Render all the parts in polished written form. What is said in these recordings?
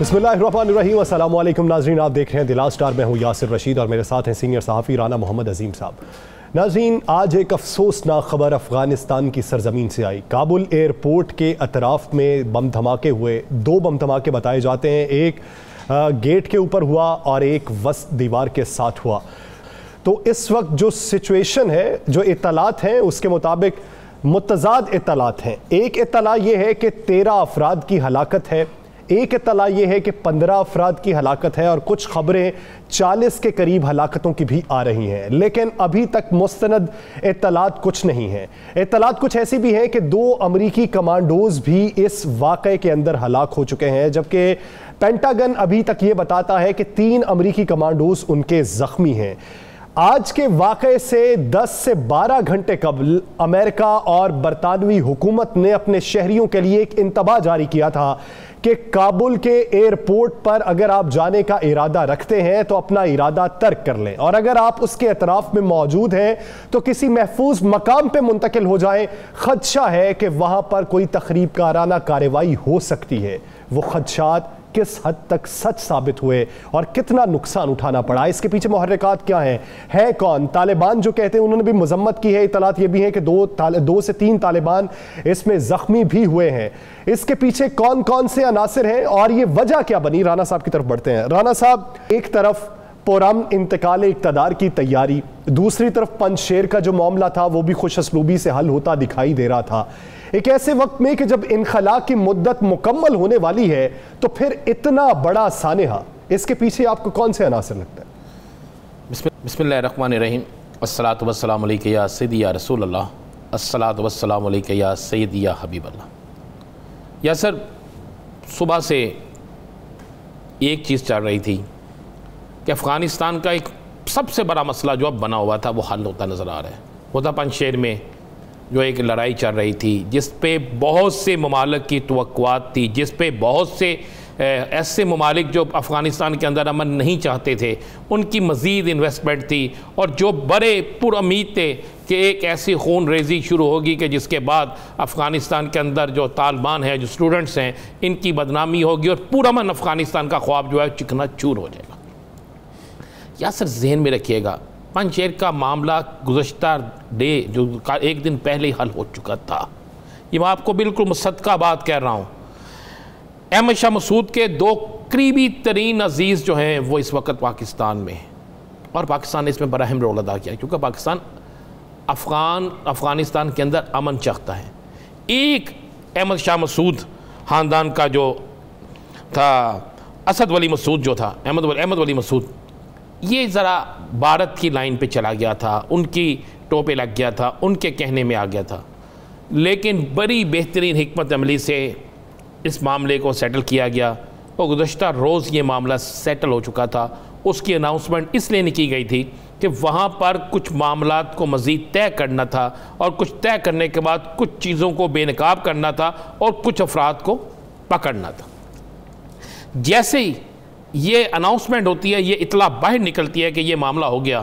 बिस्मिल्लाहिर्रहमानिर्रहीम, अस्सलाम वालेकुम नाज़रीन, आप देख रहे हैं दिला स्टार। मैं हूँ यासिर रशीद और मेरे साथ हैं सीनियर सहाफ़ी राना मोहम्मद अजीम साहब। नाज़रीन, आज एक अफसोसनाक खबर अफ़गानिस्तान की सरजमीन से आई। काबुल एयरपोर्ट के अतराफ़ में बम धमाके हुए। 2 बम धमाके बताए जाते हैं, एक गेट के ऊपर हुआ और एक वस्त दीवार के साथ हुआ। तो इस वक्त जो सिचुएशन है, जो इत्तलात हैं, उसके मुताबिक मुतज़ाद इत्तलात हैं। एक इत्तला ये है कि 13 अफराद की हलाकत है, एक इत्तला ये है कि 15 अफराद की हलाकत है और कुछ खबरें 40 के करीब हलाकतों की भी आ रही हैं। लेकिन अभी तक मुस्तनद इत्तलात कुछ नहीं है। इत्तलात कुछ ऐसी भी हैं कि 2 अमरीकी कमांडोज भी इस वाक़े के अंदर हलाक हो चुके हैं, जबकि पेंटागन अभी तक ये बताता है कि 3 अमरीकी कमांडोज उनके ज़ख्मी हैं। आज के वाक़े से 10 से 12 घंटे कबल अमेरिका और बरतानवी हुकूमत ने अपने शहरियों के लिए एक इंतबाह जारी किया था कि काबुल के एयरपोर्ट पर अगर आप जाने का इरादा रखते हैं तो अपना इरादा तर्क कर लें, और अगर आप उसके अतराफ में मौजूद हैं तो किसी महफूज मकाम पर मुंतकिल हो जाएं। खदशा है कि वहां पर कोई तखरीब काराना कार्रवाई हो सकती है। वो खदशात किस हद तक सच साबित हुए और कितना नुकसान उठाना पड़ा, इसके पीछे मुहर्रिकात क्या हैं, है कौन? तालिबान जो कहते हैं उन्होंने भी मजम्मत की है। इतलात ये भी है कि 2 से 3 तालिबान इसमें जख्मी भी हुए हैं। इसके पीछे कौन कौन से अनासिर हैं और ये वजह क्या बनी? राना साहब की तरफ बढ़ते हैं। राना साहब, एक तरफ पुरअमन इंतकाल इक़्तिदार की तैयारी, दूसरी तरफ पंजशेर का जो मामला था वो भी खुश असलूबी से हल होता दिखाई दे रहा था। एक ऐसे वक्त में कि जब इनखला की मुद्दत मुकम्मल होने वाली है, तो फिर इतना बड़ा सानेहा, इसके पीछे आपको कौन से अनासर लगता है? बिस्मिल्लाहिर्रहमानिर्रहीम, अस्सलातु वस्सलामु अलैका या सय्यदी या रसूल अल्लाह, अस्सलातु वस्सलामु अलैका या सय्यदी या हबीब अल्लाह। या सर, सुबह से एक चीज़ चल रही थी कि अफ़गानिस्तान का एक सबसे बड़ा मसला जो अब बना हुआ था वो हल होता नज़र आ रहा है। वो था पंजशेर में जो एक लड़ाई चल रही थी, जिस पे बहुत से ममालिक की तवक्कुआत थी, जिस पे बहुत से ऐसे ममालिक जो अफ़गानिस्तान के अंदर अमन नहीं चाहते थे, उनकी मज़ीद इन्वेस्टमेंट थी, और जो बड़े पुरुम्मीद थे कि एक ऐसी खून रेजी शुरू होगी कि जिसके बाद अफ़गानिस्तान के अंदर जो तालिबान है, जो स्टूडेंट्स हैं, इनकी बदनामी होगी और पुरअमन अफ़गानिस्तान का ख्वाब जो है चिकना चूर हो जाएगा। या सर, जहन में रखिएगा, पंजशेर का मामला गुज़श्ता डे जो एक दिन पहले ही हल हो चुका था। ये मैं आपको बिल्कुल मुसद्दक़ा बात कह रहा हूँ। अहमद शाह मसूद के 2 करीबी तरीन अजीज़ जो हैं वो इस वक्त पाकिस्तान में हैं, और पाकिस्तान ने इसमें बड़ा अहम रोल अदा किया, क्योंकि पाकिस्तान अफ़गानिस्तान के अंदर अमन चाहता है। एक अहमद शाह मसूद ख़ानदान का जो था, असद वली मसूद जो था, अहमद वली मसूद, ये ज़रा भारत की लाइन पे चला गया था, उनकी टोपे लग गया था, उनके कहने में आ गया था। लेकिन बड़ी बेहतरीन हिकमत अमली से इस मामले को सेटल किया गया, और गुज़श्ता रोज़ ये मामला सेटल हो चुका था। उसकी अनाउंसमेंट इसलिए नहीं की गई थी कि वहाँ पर कुछ मामलात को मज़ीद तय करना था, और कुछ तय करने के बाद कुछ चीज़ों को बेनकाब करना था और कुछ अफराद को पकड़ना था। जैसे ही ये अनाउंसमेंट होती है, ये इतला बाहर निकलती है कि ये मामला हो गया,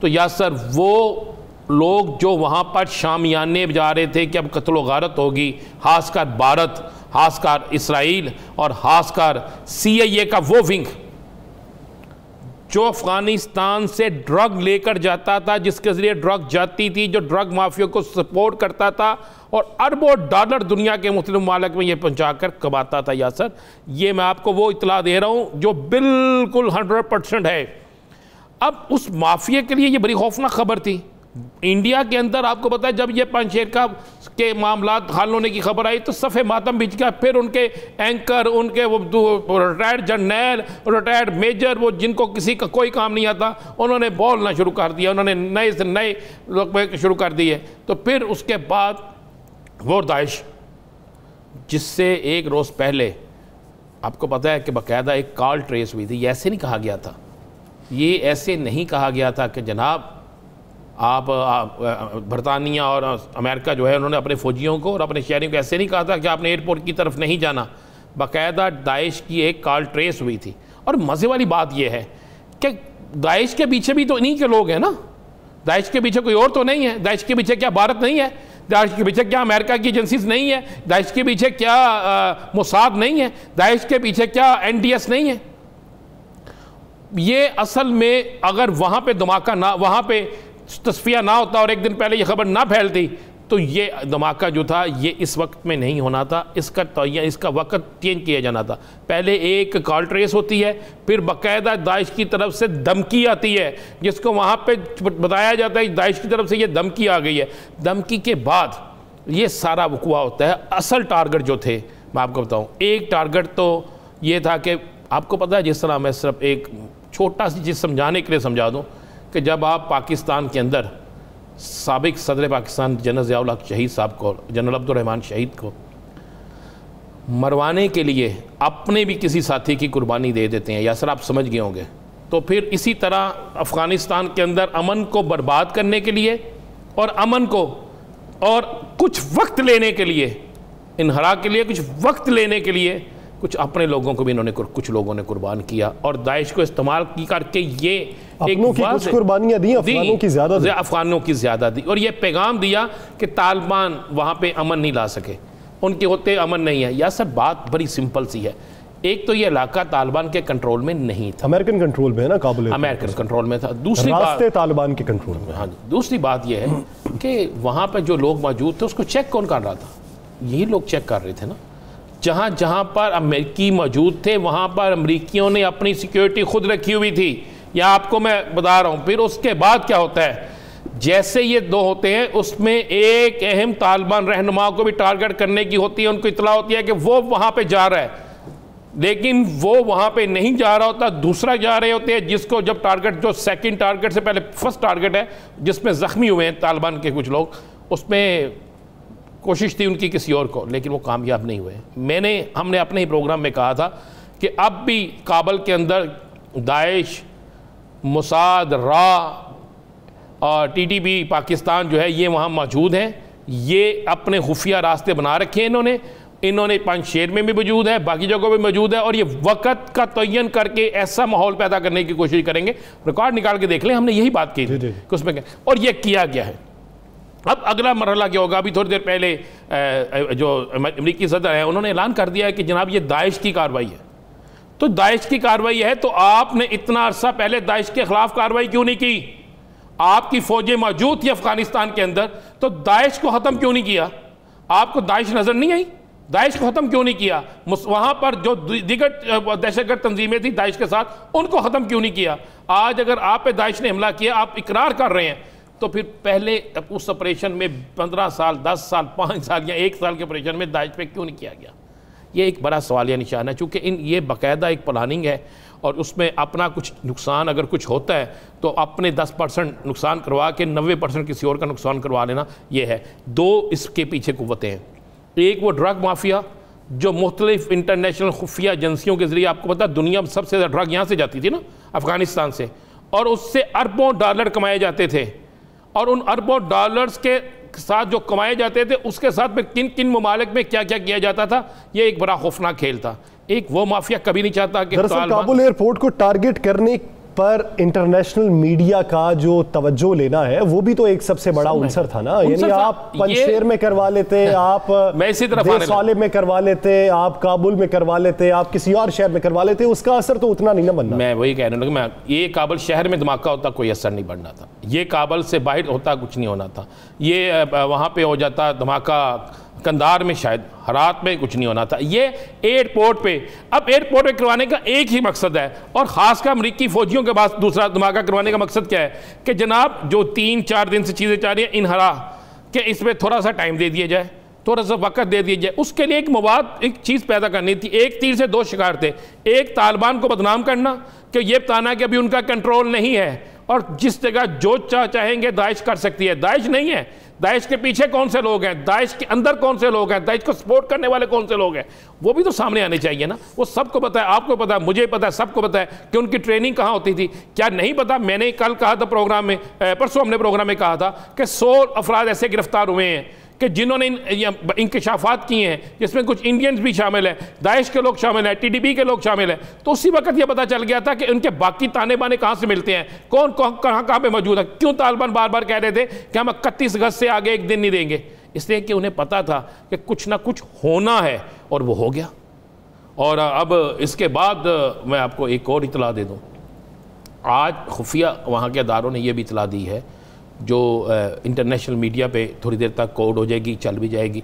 तो या सर वो लोग जो वहाँ पर शामियाने बजा रहे थे कि अब कत्ल गारत होगी, खासकर भारत, खासकर इसराइल और खासकर CIA का वो विंग जो अफ़गानिस्तान से ड्रग लेकर जाता था, जिसके ज़रिए ड्रग जाती थी, जो ड्रग माफिया को सपोर्ट करता था और अरबों डॉलर दुनिया के मुस्लिम मालिक में ये पहुँचा कर कमाता था। या सर, ये मैं आपको वो इतला दे रहा हूँ जो बिल्कुल 100% है। अब उस माफिया के लिए ये बड़ी खौफनाक खबर थी। इंडिया के अंदर आपको पता है, जब ये पंजशेर के मामला हल होने की खबर आई तो सफ़े मातम बिछ गया। फिर उनके एंकर, उनके वो रिटायर्ड जनरल, रिटायर्ड मेजर, वो जिनको किसी का कोई काम नहीं आता, उन्होंने बोलना शुरू कर दिया, उन्होंने नए से नए लोग शुरू कर दिए। तो फिर उसके बाद वो दाइश, जिससे एक रोज़ पहले आपको पता है कि बाकायदा एक कॉल ट्रेस हुई थी। ऐसे नहीं कहा गया था, ये ऐसे नहीं कहा गया था कि जनाब आप बरतानिया और अमेरिका जो है उन्होंने अपने फ़ौजियों को और अपने शहरियों को ऐसे नहीं कहा था कि आपने एयरपोर्ट की तरफ नहीं जाना। बाकायदा दाइश की एक कॉल ट्रेस हुई थी। और मज़े वाली बात यह है कि दाइश के पीछे भी तो इन्हीं के लोग हैं ना, दाइश के पीछे कोई और तो नहीं है। दाइश के पीछे क्या भारत नहीं है? दाइश के पीछे क्या अमेरिका की एजेंसीज नहीं है? दाइश के पीछे क्या मोसाद नहीं है? दाइश के पीछे क्या NDS नहीं है? ये असल में अगर वहाँ पे धमाका ना, वहाँ पे तस्फिया ना होता और एक दिन पहले ये खबर ना फैलती तो ये धमाका जो था ये इस वक्त में नहीं होना था। इसका वक्त चेंज किया जाना था। पहले एक कॉल ट्रेस होती है, फिर बाकायदा दाइश की तरफ से धमकी आती है जिसको वहाँ पे बताया जाता है दाइश की तरफ से ये धमकी आ गई है। धमकी के बाद ये सारा वक़ुआ होता है। असल टारगेट जो थे मैं आपको बताऊँ, एक टारगेट तो ये था कि आपको पता है, जिस तरह मैं सिर्फ एक छोटा सी चीज़ समझाने के लिए समझा दूँ कि जब आप पाकिस्तान के अंदर साबिक सदर पाकिस्तान जनरल ज़ियाउल हक शहीद साहब को, जनरल अब्दुल रहमान शहीद को मरवाने के लिए अपने भी किसी साथी की कुर्बानी दे देते हैं, या सर आप समझ गए होंगे, तो फिर इसी तरह अफ़गानिस्तान के अंदर अमन को बर्बाद करने के लिए और अमन को और कुछ वक्त लेने के लिए, इन्हरा के लिए कुछ वक्त लेने के लिए कुछ अपने लोगों को भी इन्होंने, कुछ लोगों ने कुर्बान किया और दाइश को इस्तेमाल की करके ये एक कुछ कुर्बानियां दी, अफगानों की ज़्यादा दी और ये पैगाम दिया कि तालिबान वहाँ पे अमन नहीं ला सके, उनके होते अमन नहीं है। या सर बात बड़ी सिंपल सी है, एक तो ये इलाका तालिबान के कंट्रोल में नहीं था, अमेरिकन कंट्रोल में है ना, काबुल अमेरिकन कंट्रोल में था। दूसरी बात तालिबान के कंट्रोल में, हाँ, दूसरी बात ये है कि वहाँ पर जो लोग मौजूद थे उसको चेक कौन कर रहा था? यही लोग चेक कर रहे थे ना। जहाँ जहाँ पर अमेरिकी मौजूद थे वहाँ पर अमेरिकियों ने अपनी सिक्योरिटी खुद रखी हुई थी, या आपको मैं बता रहा हूँ। फिर उसके बाद क्या होता है, जैसे ये दो होते हैं उसमें एक अहम तालिबान रहनुमा को भी टारगेट करने की होती है, उनको इतला होती है कि वो वहाँ पे जा रहा है, लेकिन वो वहाँ पे नहीं जा रहा होता, दूसरा जा रहे होते हैं, जिसको जब टारगेट, जो सेकंड टारगेट से पहले फर्स्ट टारगेट है जिसमें ज़ख्मी हुए हैं तालिबान के कुछ लोग, उसमें कोशिश थी उनकी किसी और को, लेकिन वो कामयाब नहीं हुए। हमने अपने ही प्रोग्राम में कहा था कि अब भी काबुल के अंदर दाइश, मोसाद, रा और TTP पाकिस्तान जो है ये वहाँ मौजूद हैं। ये अपने खुफिया रास्ते बना रखे हैं इन्होंने पंजशेर में भी मौजूद है, बाकी जगहों पे मौजूद है, और ये वक़्त का तयन करके ऐसा माहौल पैदा करने की कोशिश करेंगे। रिकॉर्ड निकाल के देख लें, हमने यही बात की थी उसमें क्या, और ये किया गया है। अब अगला मरहला क्या होगा? अभी थोड़ी देर पहले जो अमेरिकी सदर है उन्होंने ऐलान कर दिया है कि जनाब ये दाइश की कार्रवाई है। तो दाइश की कार्रवाई है तो आपने इतना अरसा पहले दाइश के खिलाफ कार्रवाई क्यों नहीं की? आपकी फौजें मौजूद थी अफगानिस्तान के अंदर, तो दाइश को ख़त्म क्यों नहीं किया? आपको दाइश नज़र नहीं आई? दाइश को ख़त्म क्यों नहीं किया? वहाँ पर जो दिगर दहशतगर्द तंजीमें थी दाइश के साथ, उनको ख़त्म क्यों नहीं किया? आज अगर आप पे दाइश ने हमला किया, आप इकरार कर रहे हैं, तो फिर पहले उस ऑपरेशन में 15 साल, 10 साल, 5 साल या 1 साल के ऑपरेशन में दाइश पे क्यों नहीं किया गया? ये एक बड़ा सवालिया निशान है, चूँकि ये बाकायदा एक प्लानिंग है और उसमें अपना कुछ नुकसान अगर कुछ होता है तो अपने 10% नुकसान करवा के 90% किसी और का नुकसान करवा लेना, ये है। दो इसके पीछे कुव्वतें हैं। एक वो ड्रग माफिया जो मुख्तलिफ इंटरनेशनल खुफिया एजेंसियों के ज़रिए, आपको पता है दुनिया में सबसे ज़्यादा ड्रग यहाँ से जाती थी ना, अफ़गानिस्तान से, और उससे अरबों डॉलर कमाए जाते थे, और उन अरबों डॉलर्स के साथ जो कमाए जाते थे उसके साथ में किन किन ममालिक में क्या क्या किया जाता था, ये एक बड़ा खौफनाक खेल था। एक वो माफिया कभी नहीं चाहता कि काबुल एयरपोर्ट को टारगेट करने पर इंटरनेशनल मीडिया का जो तवज्जो लेना है वो भी तो एक सबसे बड़ा उनसर था ना। यानी आप पंजशेर में करवा लेते, आप देसाले में करवा लेते, आप काबुल में करवा लेते, आप किसी और शहर में करवा लेते, उसका असर तो उतना नहीं ना बनना। मैं वही कह रहा हूँ, मैं ये काबुल शहर में धमाका होता कोई असर नहीं बनना था, ये काबुल से बाहर होता कुछ नहीं होना था, ये वहाँ पे हो जाता धमाका कंधार में, शायद हरात में कुछ नहीं होना था, ये एयरपोर्ट पे। अब एयरपोर्ट पे करवाने का एक ही मकसद है, और ख़ासकर अमरीकी फ़ौजियों के पास दूसरा धमाका करवाने का मकसद क्या है कि जनाब जो 3-4 दिन से चीज़ें चाह रही हैं इन्हरा कि इसमें थोड़ा सा टाइम दे दिया जाए, थोड़ा सा वक्त दे दिया जाए। उसके लिए एक मवाद, एक चीज़ पैदा करनी थी। एक तीर से दो शिकार थे, एक तालिबान को बदनाम करना कि ये बताना कि अभी उनका कंट्रोल नहीं है, और जिस जगह जो चाहेंगे दाइश कर सकती है। दाइश नहीं है, दाइश के पीछे कौन से लोग हैं, दाइश के अंदर कौन से लोग हैं, दाइश को सपोर्ट करने वाले कौन से लोग हैं, वो भी तो सामने आने चाहिए ना। वो सबको पता है, आपको पता है, मुझे पता है, सबको पता है कि उनकी ट्रेनिंग कहाँ होती थी। क्या नहीं पता? मैंने कल कहा था प्रोग्राम में, परसों हमने प्रोग्राम में कहा था कि 100 अफराद ऐसे गिरफ्तार हुए हैं कि जिन्होंने इंकशाफात किए हैं, जिसमें कुछ इंडियंस भी शामिल हैं, दाइश के लोग शामिल हैं, TTP के लोग शामिल हैं। तो उसी वक्त ये पता चल गया था कि उनके बाकी ताने बाने कहाँ से मिलते हैं, कौन कहाँ पे मौजूद है। क्यों तालिबान बार बार कह रहे थे कि हम 31 अगस्त से आगे एक दिन नहीं देंगे। इसलिए कि उन्हें पता था कि कुछ ना कुछ होना है, और वो हो गया। और अब इसके बाद मैं आपको एक और इतला दे दूं, आज खुफिया वहाँ के अदारों ने यह भी इतला दी है, जो इंटरनेशनल मीडिया पे थोड़ी देर तक कोड हो जाएगी, चल भी जाएगी,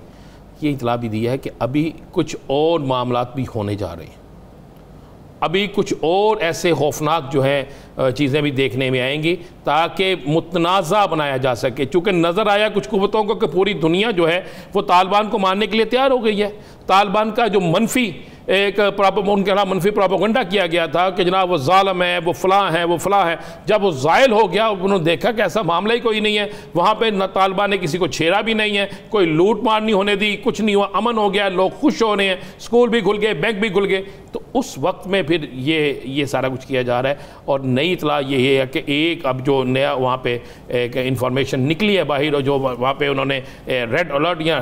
ये इतला भी दी है कि अभी कुछ और मामलात भी होने जा रहे हैं, अभी कुछ और ऐसे खौफनाक जो है चीज़ें भी देखने में आएंगी, ताकि मुतनाज़ा बनाया जा सके। चूँकि नज़र आया कुछ कुव्वतों को कि पूरी दुनिया जो है वो तालिबान को मारने के लिए तैयार हो गई है। तालिबान का जो मनफी एक उनके खिलाफ मनफी प्रोपेगेंडा किया गया था कि जनाब वो जालिम है, वो फ़लाँ है, वो फ़लाँ है, जब वो ज़ायल हो गया, उन्होंने देखा कि ऐसा मामला ही कोई नहीं है, वहाँ पे न तालिबान ने किसी को छेड़ा भी नहीं है, कोई लूट मार नहीं होने दी, कुछ नहीं हुआ, अमन हो गया, लोग खुश हो रहे हैं, स्कूल भी खुल गए, बैंक भी खुल गए। तो उस वक्त में फिर ये सारा कुछ किया जा रहा है। और नई इतला ये है कि एक अब जो नया वहाँ पे एक इंफॉर्मेशन निकली है बाहर, और जो वहाँ पे उन्होंने रेड अलर्ट, या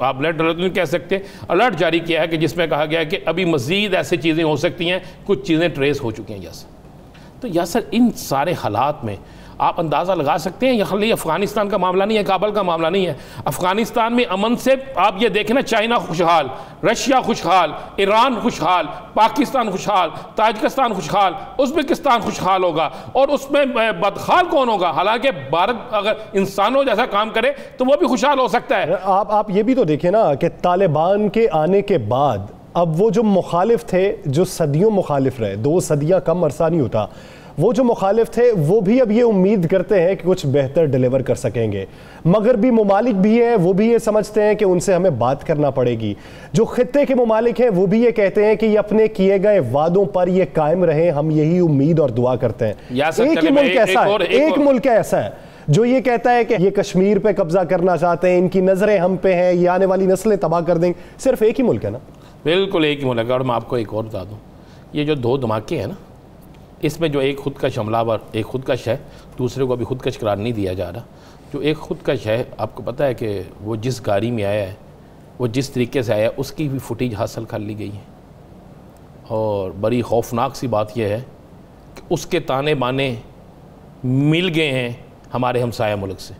आप रेड अलर्ट नहीं कह सकते, अलर्ट जारी किया है कि जिसमें कहा गया है कि अभी मज़ीद ऐसी चीज़ें हो सकती हैं, कुछ चीज़ें ट्रेस हो चुकी हैं यासर। तो यासर इन सारे हालात में आप अंदाज़ा लगा सकते हैं, यह खाली अफ़गानिस्तान का मामला नहीं है, काबल का मामला नहीं है। अफ़गानिस्तान में अमन से आप ये देखें ना, चाइना खुशहाल, रशिया खुशहाल, ईरान खुशहाल, पाकिस्तान खुशहाल, ताजिकिस्तान खुशहाल, उज़्बेकिस्तान खुशहाल होगा, और उसमें बदखाल कौन होगा? हालांकि भारत अगर इंसानों जैसा काम करे तो वो भी खुशहाल हो सकता है। आप ये भी तो देखें ना कि तालिबान के आने के बाद अब वो जो मुखालिफ थे, जो सदियों मुखालिफ रहे, 2 सदियां कम अरसा नहीं होता, वो जो मुखालिफ थे वो भी अब ये उम्मीद करते हैं कि कुछ बेहतर डिलीवर कर सकेंगे। मगरबी ममालिक भी हैं, वो भी ये समझते हैं कि उनसे हमें बात करना पड़ेगी। जो खित्ते के ममालिक हैं वो भी ये कहते हैं कि ये अपने किए गए वादों पर ये कायम रहे, हम यही उम्मीद और दुआ करते हैं। एक ही मुल्क ऐसा है, एक मुल्क ऐसा है जो ये कहता है कि ये कश्मीर पे कब्जा करना चाहते हैं, इनकी नजरें हम पे हैं, ये आने वाली नस्लें तबाह कर देंगे। सिर्फ एक ही मुल्क है ना? बिल्कुल एक ही मुल्क है। और मैं आपको एक और बता दूँ, ये जो 2 धमाके हैं ना, इसमें जो एक खुदकश हमलावर, एक खुदकश है, दूसरे को अभी खुदकश करार नहीं दिया जा रहा। जो एक खुदकश है, आपको पता है कि वो जिस गाड़ी में आया है, वो जिस तरीके से आया है, उसकी भी फुटेज हासिल कर ली गई है। और बड़ी खौफनाक सी बात यह है कि उसके ताने बाने मिल गए हैं हमारे हमसाया मुल्क से।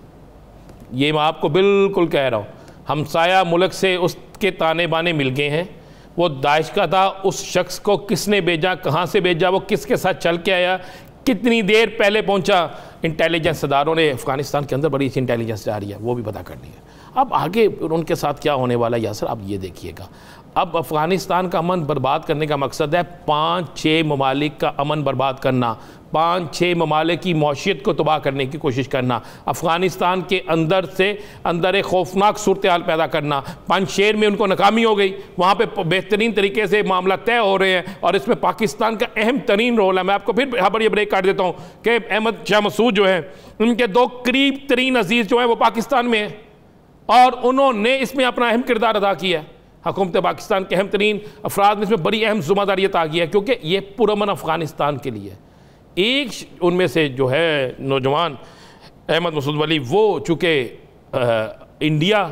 ये मैं आपको बिल्कुल कह रहा हूँ, हमसाया मुल्क से उसके ताने बाने मिल गए हैं। वो दाइश का था, उस शख्स को किसने भेजा, कहाँ से भेजा, वो किसके साथ चल के आया, कितनी देर पहले पहुंचा, इंटेलिजेंस इदारों ने अफगानिस्तान के अंदर बड़ी अच्छी इंटेलिजेंस जारी है, वो भी पता कर लिया। अब आगे उनके साथ क्या होने वाला है यासर, आप ये देखिएगा। अब अफ़गानिस्तान का अमन बर्बाद करने का मकसद है 5-6 ममालिक का अमन बर्बाद करना, 5-6 ममालिक की मौशियत को तबाह करने की कोशिश करना, अफ़गानिस्तान के अंदर से अंदर एक खौफनाक सूरत हाल पैदा करना। पंजशेर में उनको नाकामी हो गई, वहाँ पे बेहतरीन तरीके से मामला तय हो रहे हैं, और इसमें पाकिस्तान का अहम तरीन रोल है। मैं आपको फिर यहाँ पर ये ब्रेक काट देता हूँ कि अहमद शाह मसूद जो है, उनके 2 करीब तरीन अजीज़ जो हैं वो पाकिस्तान में हैं, और उन्होंने इसमें अपना अहम किरदार अदा किया है। हुकूमत पाकिस्तान के अहम तरीन अफराद में इसमें बड़ी अहम ज़िम्मेदारी अता की है, क्योंकि ये पुरअमन अफ़गानिस्तान के लिए। एक उनमें से जो है नौजवान अहमद मसूद वली, वो चूँकि इंडिया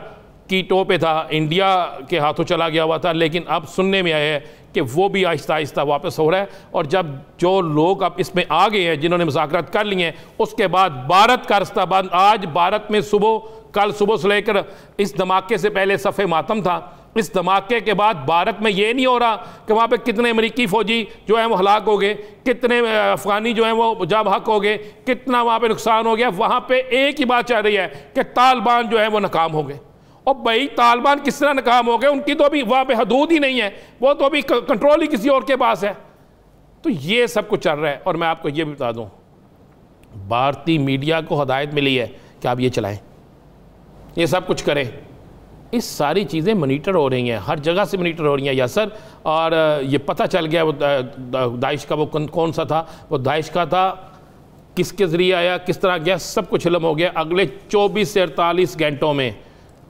की टो पे था, इंडिया के हाथों चला गया हुआ था, लेकिन अब सुनने में आया है कि वो भी आहिस्ता आहिस्ता वापस हो रहा है। और जब जो लोग अब इसमें आ गए हैं, जिन्होंने मुज़ाकरात कर लिए हैं, उसके बाद भारत का रास्ता बंद। आज भारत में कल सुबह से लेकर इस धमाके से पहले सफ़े मातम था। इस धमाके के बाद भारत में ये नहीं हो रहा कि वहाँ पे कितने अमेरिकी फ़ौजी जो हैं वो हलाक हो गए, कितने अफ़गानी जो हैं वो जब हक हो गए, कितना वहाँ पे नुकसान हो गया। वहाँ पे एक ही बात चल रही है कि तालिबान जो है वो नाकाम हो गए। और भाई तालिबान किस तरह नाकाम हो गए, उनकी तो अभी वहाँ पे हदूद ही नहीं है, वो तो अभी कंट्रोल ही किसी और के पास है। तो ये सब कुछ चल रहा है। और मैं आपको ये भी बता दूँ, भारतीय मीडिया को हदायत मिली है कि आप ये चलाएँ, ये सब कुछ करें। इस सारी चीज़ें मॉनिटर हो रही हैं, हर जगह से मॉनिटर हो रही हैं यासर। और ये पता चल गया वो दाइश का वो कौन सा था, वो दाइश का था, किसके ज़रिए आया, किस तरह गया, सब कुछ इल्म हो गया। अगले 24 से 48 घंटों में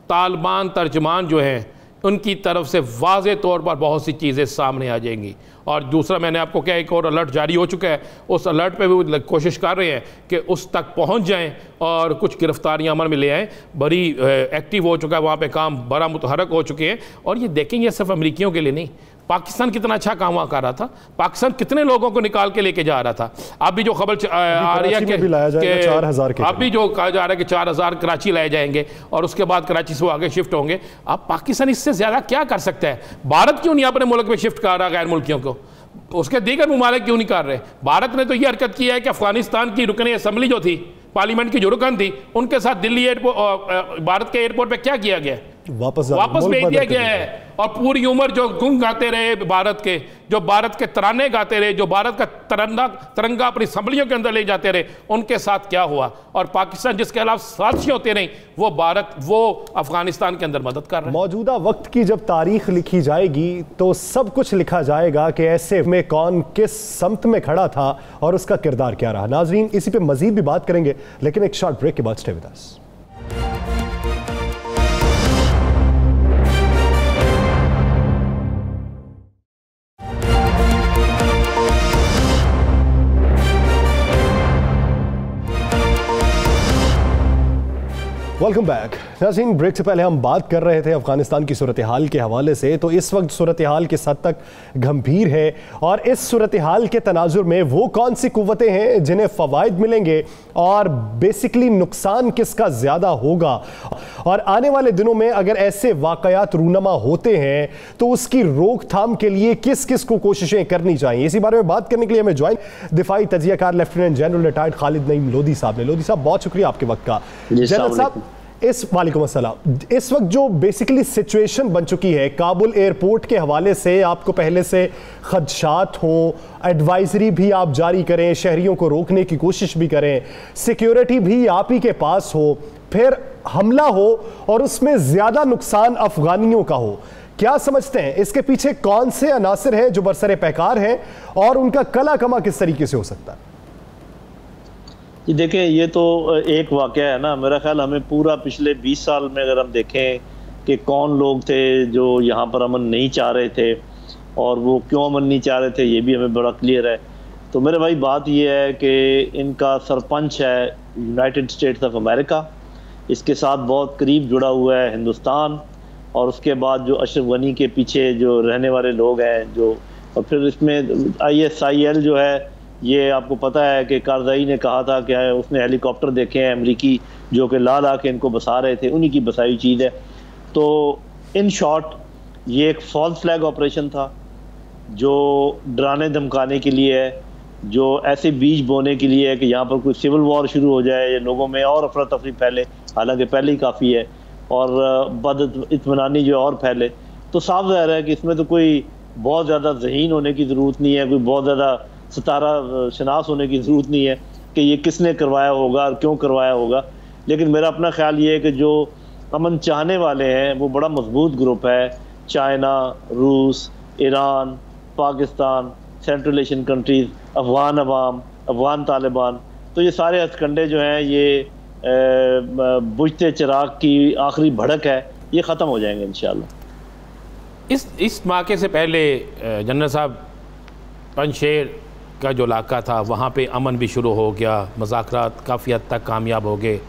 तालिबान तर्जमान जो हैं उनकी तरफ से वाज़े तौर पर बहुत सी चीज़ें सामने आ जाएंगी। और दूसरा, मैंने आपको क्या, एक और अलर्ट जारी हो चुका है, उस अलर्ट पे भी कोशिश कर रहे हैं कि उस तक पहुंच जाएं और कुछ गिरफ्तारियां अमल में ले आएँ। बड़ी एक्टिव हो चुका है वहाँ पे काम, बड़ा मुतहरक हो चुके हैं। और ये देखेंगे सिर्फ अमरीकियों के लिए नहीं, पाकिस्तान कितना अच्छा काम वहाँ कर रहा था, पाकिस्तान कितने लोगों को निकाल के लेके जा रहा था। अब भी जो खबर आ रही है कि 4000 के, अब भी जो कहा जा रहा है कि 4000 कराची लाए जाएंगे और उसके बाद कराची से वो आगे शिफ्ट होंगे। अब पाकिस्तान इससे ज़्यादा क्या कर सकता है? भारत क्यों नहीं अपने मुल्क में शिफ्ट कर रहा गैर मुल्कियों को? उसके दीगर ममालिक क्यों नहीं कर रहे? भारत ने तो ये हरकत की है कि अफगानिस्तान की रुकन असम्बली जो थी, पार्लियामेंट की जो रुकन थी, उनके साथ दिल्ली एयरपोर्ट, भारत के एयरपोर्ट पे क्या किया गया? वापस भेज दिया गया है। और पूरी उम्र जो गुन गाते रहे भारत के, जो भारत के तराने गाते रहे, जो भारत का तिरंगा अपनी असम्बलियों के अंदर ले जाते रहे, उनके साथ क्या हुआ? और पाकिस्तान जिसके खिलाफ साजिशें होती रही, वो अफगानिस्तान के अंदर मदद कर रहा है। मौजूदा वक्त की जब तारीख लिखी जाएगी तो सब कुछ लिखा जाएगा कि ऐसे में कौन किस समत में खड़ा था और उसका किरदार क्या रहा। नाजरीन, इसी पे मजीद भी बात करेंगे, लेकिन एक शॉर्ट ब्रेक के बाद stay with us. Welcome back. नाज़रीन, ब्रेक से पहले हम बात कर रहे थे अफगानिस्तान की सूरत हाल के हवाले से। तो इस वक्त सूरत हाल किस हद तक गंभीर है और इस सूरत हाल के तनाजुर में वो कौन सी कुव्वतें हैं जिन्हें फ़वाइद मिलेंगे और बेसिकली नुकसान किसका ज़्यादा होगा, और आने वाले दिनों में अगर ऐसे वाक़यात रूनमा होते हैं तो उसकी रोकथाम के लिए किस किस को कोशिशें करनी चाहिए, इसी बारे में बात करने के लिए हमें ज्वाइन दिफाई तजियाकार lieutenant general retired Khalid Naeem Lodhi साहब ने। लोधी साहब, बहुत शुक्रिया आपके वक्त का। जनरल साहब, वालेकुम अस्सलाम। इस वक्त जो बेसिकली सिचुएशन बन चुकी है काबुल एयरपोर्ट के हवाले से, आपको पहले से खदशात हो, एडवाइजरी भी आप जारी करें, शहरियों को रोकने की कोशिश भी करें, सिक्योरिटी भी आप ही के पास हो, फिर हमला हो और उसमें ज़्यादा नुकसान अफगानियों का हो, क्या समझते हैं इसके पीछे कौन से अनासिर हैं जो बरसरे पैकार हैं और उनका कला कमा किस तरीके से हो सकता है? जी देखिए, ये तो एक वाक़या है ना। मेरा ख्याल हमें पूरा पिछले 20 साल में अगर हम देखें कि कौन लोग थे जो यहाँ पर अमन नहीं चाह रहे थे और वो क्यों अमन नहीं चाह रहे थे, ये भी हमें बड़ा क्लियर है। तो मेरे भाई बात ये है कि इनका सरपंच है यूनाइटेड स्टेट्स ऑफ अमेरिका, इसके साथ बहुत करीब जुड़ा हुआ है हिंदुस्तान, और उसके बाद जो अशरफ गनी के पीछे जो रहने वाले लोग हैं जो, और फिर इसमें ISIL जो है, ये आपको पता है कि कारज़ई ने कहा था कि उसने हेलीकॉप्टर देखे हैं अमेरिकी जो कि ला ला के इनको बसा रहे थे, उन्हीं की बसाई चीज़ है। तो इन शॉर्ट ये एक फॉल्स फ्लैग ऑपरेशन था जो डराने धमकाने के लिए है, जो ऐसे बीज बोने के लिए है कि यहाँ पर कोई सिविल वॉर शुरू हो जाए या लोगों में और अफरा तफरी फैले, हालांकि पहले ही काफ़ी है, और बद इत्मीनानी जो और फैले। तो साफ ज़ाहिर है कि इसमें तो कोई बहुत ज़्यादा ज़हीन होने की ज़रूरत नहीं है, कोई बहुत ज़्यादा सितारा शनास होने की ज़रूरत नहीं है कि ये किसने करवाया होगा और क्यों करवाया होगा। लेकिन मेरा अपना ख्याल ये है कि जो अमन चाहने वाले हैं वो बड़ा मजबूत ग्रुप है, चाइना, रूस, Iran, Pakistan, central Asian countries, Afghan अवाम, अफगान तालिबान। तो ये सारे हथकंडे जो हैं ये बुझते चिराग की आखिरी भड़क है, ये ख़त्म हो जाएंगे इंशाअल्लाह। इस मौके से पहले जनरल साहब, पंजशेर का जो इलाका था वहाँ पे अमन भी शुरू हो गया, मुज़ाकरात काफ़ी हद तक कामयाब हो गए,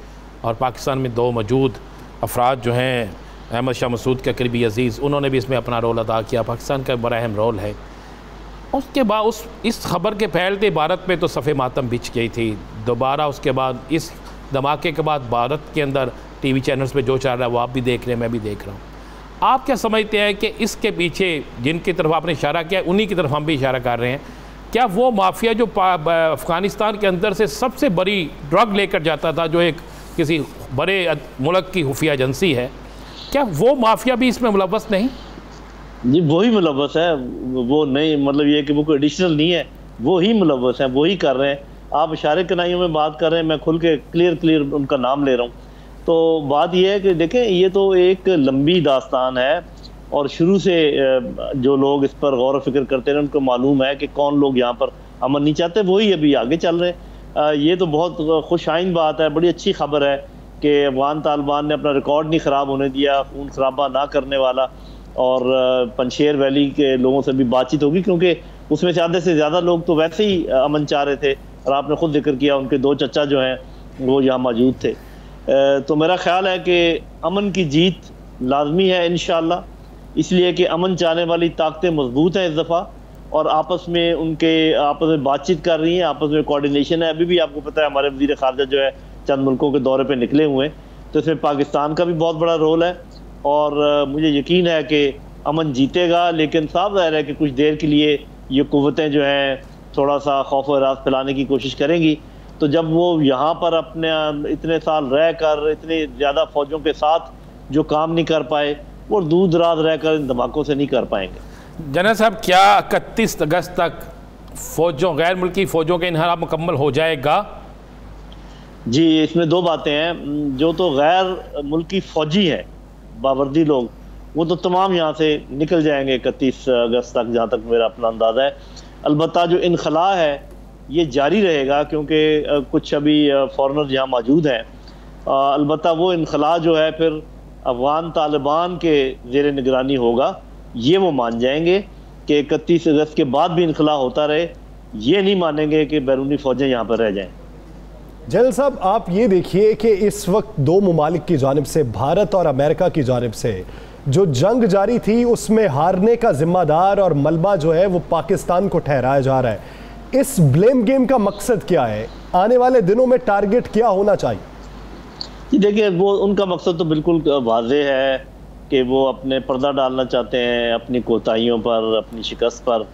और पाकिस्तान में दो मौजूद अफराद जो हैं अहमद शाह मसूद के करीबी अजीज़, उन्होंने भी इसमें अपना रोल अदा किया। पाकिस्तान का बड़ा अहम रोल है। उसके बाद इस खबर के फैलते भारत में तो सफ़े मातम बिछ गई थी। दोबारा उसके बाद इस धमाके के बाद भारत के अंदर TV चैनल्स पे जो चल रहा है वो आप भी देख रहे हैं, मैं भी देख रहा हूँ। आप क्या समझते हैं कि इसके पीछे जिनकी तरफ आपने इशारा किया उन्हीं की तरफ हम भी इशारा कर रहे हैं? क्या वो माफिया जो अफ़गानिस्तान के अंदर से सबसे बड़ी ड्रग लेकर जाता था, जो एक किसी बड़े मुल्क की खुफिया एजेंसी है, क्या वो माफिया भी इसमें मुलव्वस नहीं? जी वही मुलव्वस है, वो नहीं, मतलब ये कि वो कोई एडिशनल नहीं है, वो ही मुलव्वस है, वो ही कर रहे हैं। आप इशारे कनाइयों में बात कर रहे हैं, मैं खुल के क्लियर उनका नाम ले रहा हूँ। तो बात यह है कि देखें, ये तो एक लंबी दास्तान है और शुरू से जो लोग इस पर गौर फिक्र करते हैं उनको मालूम है कि कौन लोग यहाँ पर अमन नहीं चाहते, वही अभी आगे चल रहे हैं। ये तो बहुत खुशाइन बात है, बड़ी अच्छी खबर है कि अफगान तालिबान ने अपना रिकॉर्ड नहीं ख़राब होने दिया, खून खराबा ना करने वाला, और पंजशेर वैली के लोगों से भी बातचीत होगी, क्योंकि उसमें से आधे से ज़्यादा लोग तो वैसे ही अमन चाह रहे थे, और आपने खुद जिक्र किया उनके दो चचा जो हैं वो यहाँ मौजूद थे। तो मेरा ख्याल है कि अमन की जीत लाजमी है इंशाअल्लाह। इसलिए कि अमन चाहने वाली ताकतें मजबूत हैं इस दफ़ा और आपस में बातचीत कर रही हैं, आपस में कोऑर्डिनेशन है। अभी भी आपको पता है हमारे वज़ीर ख़ारजा जो है चंद मुल्कों के दौरे पे निकले हुए हैं, तो इसमें पाकिस्तान का भी बहुत बड़ा रोल है और मुझे यकीन है कि अमन जीतेगा। लेकिन साफ ज़ाहिर है कि कुछ देर के लिए ये कुव्वतें जो हैं थोड़ा सा खौफ और राज फैलाने की कोशिश करेंगी, तो जब वो यहाँ पर अपने इतने साल रह कर इतने ज़्यादा फ़ौजों के साथ जो काम नहीं कर पाए वो दूर दराज रह कर इन धमाकों से नहीं कर पाएंगे। जनरल साहब, क्या 31 अगस्त तक फ़ौजों गैर मुल्की फ़ौजों का इन्हारा मुकम्मल हो जाएगा? जी, इसमें दो बातें हैं। जो तो गैर मुल्की फ़ौजी हैं, बावर्दी लोग, वो तो तमाम यहाँ से निकल जाएंगे 31 अगस्त तक, जहाँ तक मेरा अपना अंदाज़ा है। अलबत्ता जो इनखला है ये जारी रहेगा क्योंकि कुछ अभी फॉरेनर यहाँ मौजूद हैं। अलबत्ता वो इनखला जो है फिर अफगान तालिबान के ज़ेर निगरानी होगा। ये वो मान जाएंगे कि 31 अगस्त के बाद भी इनखला होता रहे, ये नहीं मानेंगे कि बैरूनी फ़ौजें यहाँ पर रह जाएं। जनरल साहब, आप ये देखिए कि इस वक्त दो मुमालिक की जानिब से, भारत और अमेरिका की जानिब से जो जंग जारी थी उसमें हारने का जिम्मेदार और मलबा जो है वो पाकिस्तान को ठहराया जा रहा है। इस ब्लेम गेम का मकसद क्या है? आने वाले दिनों में टारगेट क्या होना चाहिए? जी देखिए, वो उनका मकसद तो बिल्कुल वाज़ेह है कि वो अपने पर्दा डालना चाहते हैं अपनी कोताहियों पर, अपनी शिकस्त पर।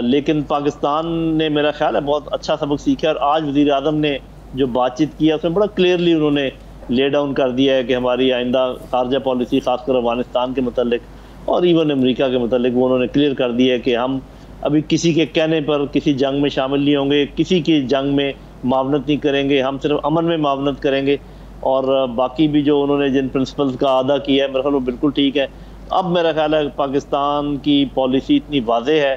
लेकिन पाकिस्तान ने मेरा ख्याल है बहुत अच्छा सबक सीखा और आज वज़ीर आज़म ने जो बातचीत किया उसमें बड़ा क्लियरली उन्होंने ले डाउन कर दिया है कि हमारी आइंदा खारजा पॉलिसी ख़ासकर अफगानिस्तान के मतलब और इवन अमेरिका के मतलब वो उन्होंने क्लियर कर दिया है कि हम अभी किसी के कहने पर किसी जंग में शामिल नहीं होंगे, किसी की जंग में मावनत नहीं करेंगे, हम सिर्फ अमन में मावनत करेंगे। और बाकी भी जो उन्होंने जिन प्रिंसिपल्स का अदा किया है मेरा ख्याल वो बिल्कुल ठीक है। अब मेरा ख्याल है पाकिस्तान की पॉलिसी इतनी वाज़ेह है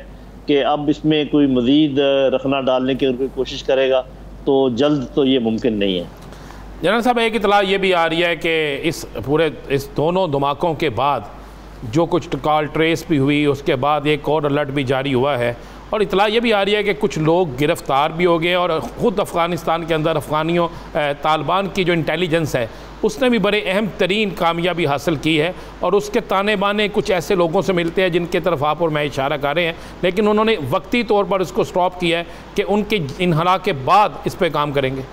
कि अब इसमें कोई मज़ीद रखना डालने की अगर कोई कोशिश करेगा तो जल्द तो ये मुमकिन नहीं है। जनरल साहब, एक इतला ये भी आ रही है कि इस दोनों धमाकों के बाद जो कुछ कॉल ट्रेस भी हुई, उसके बाद एक और अलर्ट भी जारी हुआ है और इतला ये भी आ रही है कि कुछ लोग गिरफ़्तार भी हो गए और ख़ुद अफ़गानिस्तान के अंदर अफ़गानियों तालिबान की जो इंटेलिजेंस है उसने भी बड़े अहम तरीन कामयाबी हासिल की है और उसके ताने बाने कुछ ऐसे लोगों से मिलते हैं जिनके तरफ आप और मैं इशारा कर रहे हैं, लेकिन उन्होंने वक्ती तौर पर इसको स्टॉप किया है कि उनके इन्हला के बाद इस पर काम करेंगे।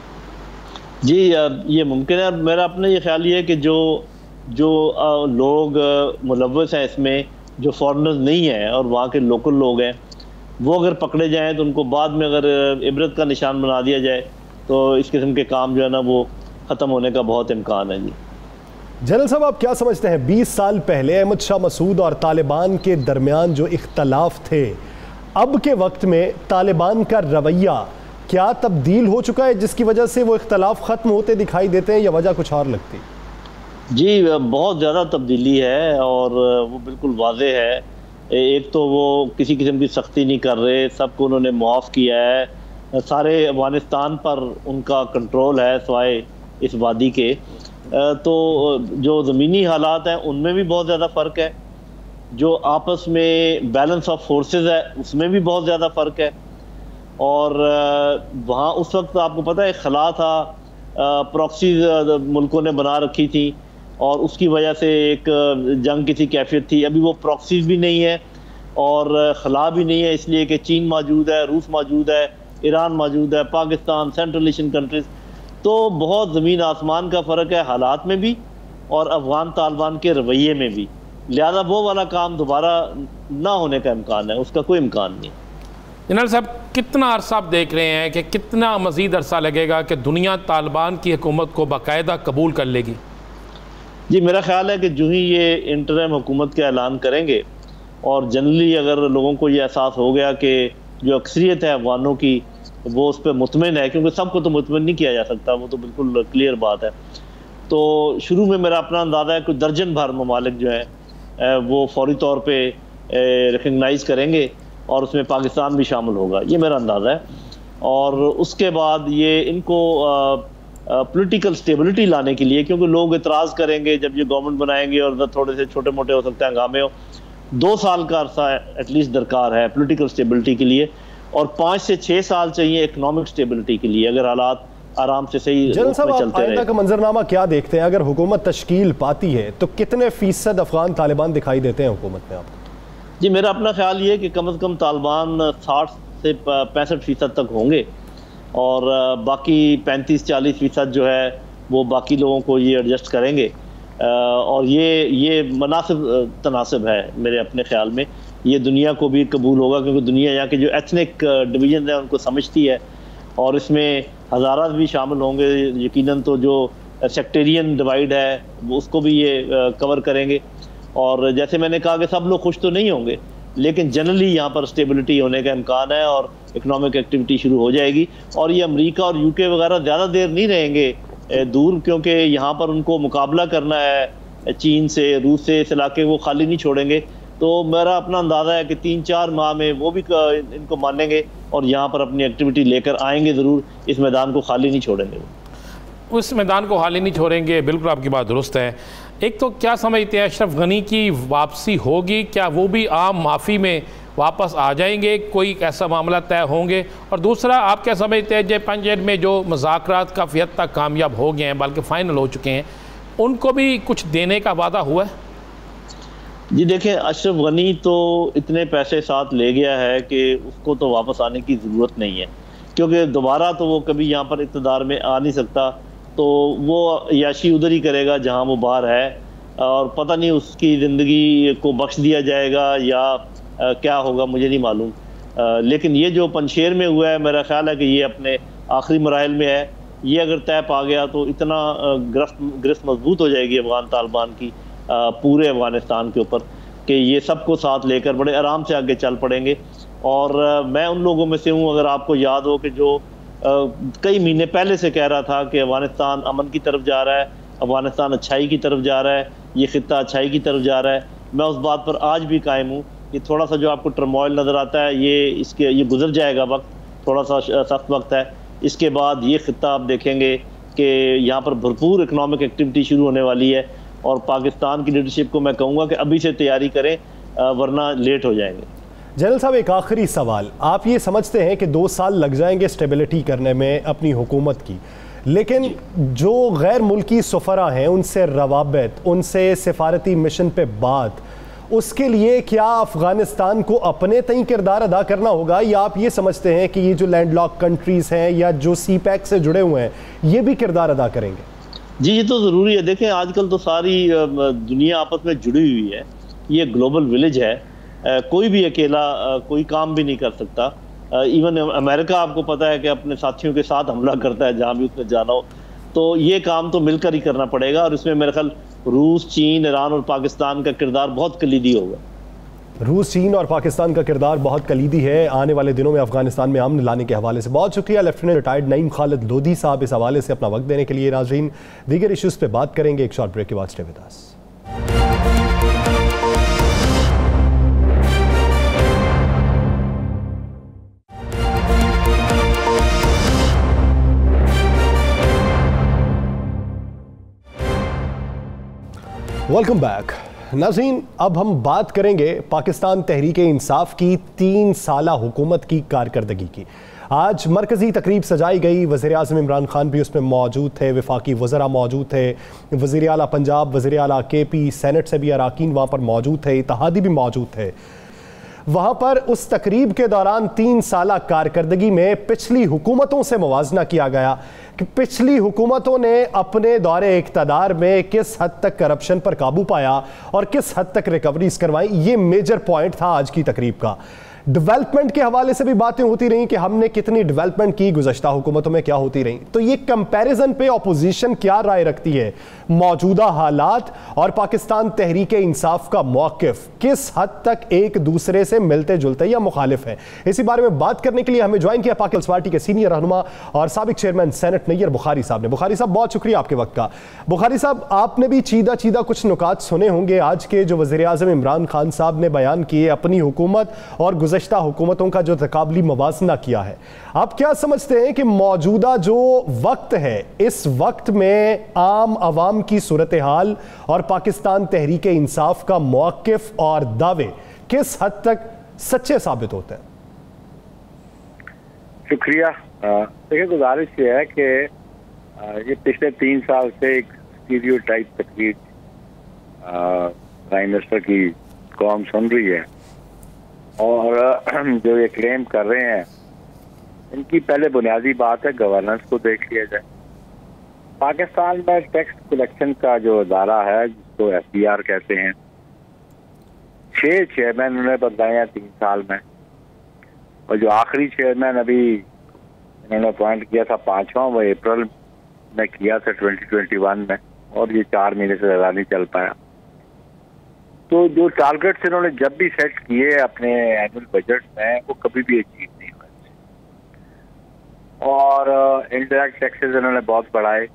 जी, ये मुमकिन है। मेरा अपना ये ख्याल ये है कि जो लोग मुलव्वस हैं इसमें, जो फॉरेनर्स नहीं हैं और वहाँ के लोकल लोग हैं, वो अगर पकड़े जाएं तो उनको बाद में अगर इबरत का निशान बना दिया जाए तो इस किस्म के काम जो है ना वो ख़त्म होने का बहुत इम्कान है। जी जनरल साहब, आप क्या समझते हैं 20 साल पहले अहमद शाह मसूद और तालिबान के दरमियान जो इख्तलाफ थे, अब के वक्त में तालिबान का रवैया क्या तब्दील हो चुका है जिसकी वजह से वो इख्तलाफ ख़त्म होते दिखाई देते हैं या वजह कुछ और लगती? जी, बहुत ज़्यादा तब्दीली है और वो बिल्कुल वाज़ेह है। एक तो वो किसी किस्म की सख्ती नहीं कर रहे, सबको उन्होंने मुआफ़ किया है, सारे अफ़गानिस्तान पर उनका कंट्रोल है सिवाय इस वादी के। तो जो ज़मीनी हालात हैं उनमें भी बहुत ज़्यादा फ़र्क है, जो आपस में बैलेंस ऑफ फोर्सेस है उसमें भी बहुत ज़्यादा फ़र्क है। और वहाँ उस वक्त आपको पता है खला था, प्रॉक्सीज मुल्कों ने बना रखी थी और उसकी वजह से एक जंग की सी कैफियत थी। अभी वो प्रॉक्सीज भी नहीं है और खला भी नहीं है, इसलिए कि चीन मौजूद है, रूस मौजूद है, ईरान मौजूद है, पाकिस्तान, सेंट्रल एशियन कंट्रीज़। तो बहुत ज़मीन आसमान का फ़र्क है हालात में भी और अफ़गान तालिबान के रवैये में भी। लिहाजा वो वाला काम दोबारा ना होने का इम्कान है, उसका कोई इम्कान नहीं। जनरल साहब, कितना अरसा आप देख रहे हैं कि कितना मज़ीद अरसा लगेगा कि दुनिया तालिबान की हुकूमत को बाकायदा कबूल कर लेगी? जी, मेरा ख्याल है कि जो ही ये इंटरिम हुकूमत का ऐलान करेंगे और जनरली अगर लोगों को ये एहसास हो गया कि जो अक्सरियत है अफगानों की वो उस पर मुतमिन है, क्योंकि सबको तो मुतमिन नहीं किया जा सकता, वो तो बिल्कुल क्लियर बात है। तो शुरू में मेरा अपना अंदाज़ा है कुछ दर्जन भर ममालिक जो हैं वो फौरी तौर पर रिकगनाइज़ करेंगे और उसमें पाकिस्तान भी शामिल होगा, ये मेरा अंदाज़ा है। और उसके बाद ये इनको पॉलिटिकल स्टेबिलिटी लाने के लिए, क्योंकि लोग इतराज़ करेंगे जब ये गवर्नमेंट बनाएंगे और थोड़े से छोटे मोटे हो सकते हैं हंगामे हो, 2 साल का अरसा एटलीस्ट दरकार है पॉलिटिकल स्टेबिलिटी के लिए और 5 से 6 साल चाहिए इकनॉमिक स्टेबिलिटी के लिए। अगर हालात आराम से सही जनरल साहब, चलते आइंदा का मंजरनामा क्या देखते हैं? अगर हुकूमत तश्कील पाती है तो कितने फीसद अफगान तालिबान दिखाई देते हैं हुकूमत में आपको? जी, मेरा अपना ख्याल ये है कि कम से कम तालिबान 60 से 65% तक होंगे और बाकी 35-40% जो है वो बाकी लोगों को ये एडजस्ट करेंगे। और ये मुनासिब तनासिब है मेरे अपने ख्याल में। ये दुनिया को भी कबूल होगा क्योंकि दुनिया यहाँ के जो एथनिक डिवीजन है उनको समझती है और इसमें हज़ारात भी शामिल होंगे यकीनन। तो जो सेक्टेरियन डिवाइड है वो उसको भी ये कवर करेंगे। और जैसे मैंने कहा कि सब लोग खुश तो नहीं होंगे, लेकिन जनरली यहाँ पर स्टेबिलिटी होने का इम्कान है और इकोनॉमिक एक्टिविटी शुरू हो जाएगी। और ये अमेरिका और यूके वगैरह ज़्यादा देर नहीं रहेंगे दूर, क्योंकि यहाँ पर उनको मुकाबला करना है चीन से, रूस से। इस इलाके को खाली नहीं छोड़ेंगे। तो मेरा अपना अंदाज़ा है कि 3-4 माह में वो भी इनको मानेंगे और यहाँ पर अपनी एक्टिविटी लेकर आएंगे ज़रूर। इस मैदान को खाली नहीं छोड़ेंगे, उस मैदान को खाली नहीं छोड़ेंगे। बिल्कुल आपकी बात दुरुस्त है। एक तो क्या समझते हैं, अशरफ गनी की वापसी होगी? क्या वो भी आम माफ़ी में वापस आ जाएंगे? कोई ऐसा मामला तय होंगे? और दूसरा, आप क्या समझते हैं जो पंजाब में जो मुज़ाकरात काफ़ी हद तक कामयाब हो गए हैं, बल्कि फ़ाइनल हो चुके हैं, उनको भी कुछ देने का वादा हुआ है? जी देखें, अशरफ गनी तो इतने पैसे साथ ले गया है कि उसको तो वापस आने की ज़रूरत नहीं है, क्योंकि दोबारा तो वो कभी यहाँ पर इक़्तिदार में आ नहीं सकता। तो वो याशी उधर ही करेगा जहाँ वो बाहर है, और पता नहीं उसकी ज़िंदगी को बख्श दिया जाएगा या क्या होगा, मुझे नहीं मालूम। लेकिन ये जो पंशेर में हुआ है, मेरा ख्याल है कि ये अपने आखिरी मराहिल में है। ये अगर तय पा गया तो इतना गिरफ्त मजबूत हो जाएगी अफगान तालिबान की पूरे अफगानिस्तान के ऊपर कि ये सबको साथ लेकर बड़े आराम से आगे चल पड़ेंगे। और मैं उन लोगों में से हूँ, अगर आपको याद हो, कि जो कई महीने पहले से कह रहा था कि अफगानिस्तान अमन की तरफ जा रहा है, अफगानिस्तान अच्छाई की तरफ जा रहा है, ये खित्ता अच्छाई की तरफ जा रहा है। मैं उस बात पर आज भी कायम हूँ। ये थोड़ा सा जो आपको टर्मोइल नज़र आता है, ये गुजर जाएगा वक्त, थोड़ा सा सख्त वक्त है। इसके बाद ये खित्ता आप देखेंगे कि यहाँ पर भरपूर इकनॉमिक एक्टिविटी शुरू होने वाली है। और पाकिस्तान की लीडरशिप को मैं कहूँगा कि अभी से तैयारी करें, वरना लेट हो जाएंगे। जनरल साहब, एक आखिरी सवाल, आप ये समझते हैं कि 2 साल लग जाएंगे स्टेबिलिटी करने में अपनी हुकूमत की, लेकिन जो गैर मुल्की सफ़रा हैं उनसे रवाबत, उनसे सिफारती मिशन पे बात, उसके लिए क्या अफ़गानिस्तान को अपने तय किरदार अदा करना होगा, या आप ये समझते हैं कि ये जो लैंडलॉक कंट्रीज़ हैं या जो CPEC से जुड़े हुए हैं ये भी किरदार अदा करेंगे? जी, ये तो ज़रूरी है। देखें, आजकल तो सारी दुनिया आपस में जुड़ी हुई है। ये ग्लोबल विलेज है। कोई भी अकेला कोई काम भी नहीं कर सकता। इवन अमेरिका, आपको पता है कि अपने साथियों के साथ हमला करता है जहाँ भी उसने जाना हो। तो ये काम तो मिलकर ही करना पड़ेगा, और इसमें मेरे ख्याल रूस, चीन, ईरान और पाकिस्तान का किरदार बहुत कलीदी होगा। रूस, चीन और पाकिस्तान का किरदार बहुत कलीदी है आने वाले दिनों में अफगानिस्तान में अमन लाने के हवाले से। बहुत शुक्रिया लेफ्टिनेंट रिटायर्ड नईम खालिद लोधी साहब इस हवाले से अपना वक्त देने के लिए। नाज़रीन, दीगर इश्यूज़ पे बात करेंगे एक शॉर्ट ब्रेक के बाद। Stay with us. Welcome back. नाज़रीन, अब हम बात करेंगे पाकिस्तान तहरीक इंसाफ की 3 साला हुकूमत की कारकर्दगी की। आज मरकज़ी तकरीब सजाई गई, वज़ीर आज़म इमरान खान भी उसमें मौजूद थे, वफाकी वज़रा मौजूद थे, वज़ीर आला पंजाब, वज़ीर आला KP, सेनेट से भी अराकीन वहाँ पर मौजूद थे, इत्तेहादी भी मौजूद थे। वहाँ पर उस तकरीब के दौरान 3 साला कारकर्दगी में पिछली हुकूमतों से मुवाजना किया गया कि पिछली हुकूमतों ने अपने दौरे इक़्तिदार में किस हद तक करप्शन पर काबू पाया और किस हद तक रिकवरीज करवाई। ये मेजर पॉइंट था आज की तकरीब का। डेवलपमेंट के हवाले से भी बातें होती रहीं कि हमने कितनी डेवलपमेंट की, गुज़श्ता हुकूमतों में क्या होती रही। तो ये कंपैरिजन पे अपोजिशन क्या राय रखती है, मौजूदा हालात और पाकिस्तान तहरीक इंसाफ का मौक़िफ़ किस हद तक एक दूसरे से मिलते जुलते या मुखालिफ है, इसी बारे में बात करने के लिए हमें ज्वाइन किया पीपल्स पार्टी के सीनियर रहनुमा और साबिक चेयरमैन सेनेट नैयर बुखारी साहब ने। बुखारी साहब, बहुत शुक्रिया आपके वक्त का। बुखारी साहब, आपने भी चीदा चीदा कुछ नुकात सुने होंगे आज के जो वज़ीर आज़म इमरान खान साहब ने बयान किए, अपनी हुकूमत और गुज़श्ता हुकूमतों का जो तकाबली मवाजना किया है। आप क्या समझते हैं कि मौजूदा जो वक्त है, इस वक्त में आम आवाम की सूरत हाल और पाकिस्तान तहरीक इंसाफ का मौक़िफ़ और दावे किस हद तक सच्चे साबित होते हैं? शुक्रिया। देखिए, गुजारिश ये है कि ये पिछले 3 साल से एक स्टीरियोटाइप तकरीर प्राइम मिनिस्टर की कौम सुन रही है और जो ये क्लेम कर रहे हैं, इनकी पहले बुनियादी बात है गवर्नेंस को देख लिया जाए। पाकिस्तान में टैक्स कलेक्शन का जो अदारा है जिसको FBR कहते हैं, 6 चेयरमैन उन्होंने बदलाए हैं 3 साल में, और जो आखिरी चेयरमैन अभी इन्होंने अपॉइंट किया था 5वां, वो अप्रैल में किया था 2021 में, और ये 4 महीने से ज़्यादा नहीं चल पाया। तो जो टारगेट्स इन्होंने जब भी सेट किए अपने एनुअल बजट में, वो कभी भी अचीव नहीं हुए। और इनडायरेक्ट टैक्सेस इन्होंने बहुत बढ़ाए।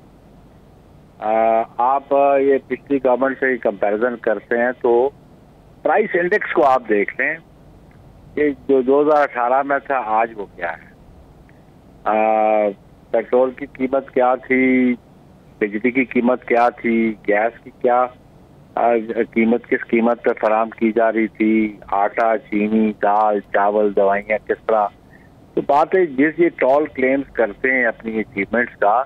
आप ये पिछली गवर्नमेंट से कंपैरिजन करते हैं तो प्राइस इंडेक्स को आप देख लें कि जो 2018 में था आज वो क्या है। पेट्रोल की कीमत क्या थी, बिजली की कीमत क्या थी, गैस की क्या कीमत किस कीमत पर फराम की जा रही थी, आटा, चीनी, दाल, चावल, दवाइयाँ किस तरह। तो बात है जिस ये टॉल क्लेम्स करते हैं अपनी अचीवमेंट्स का,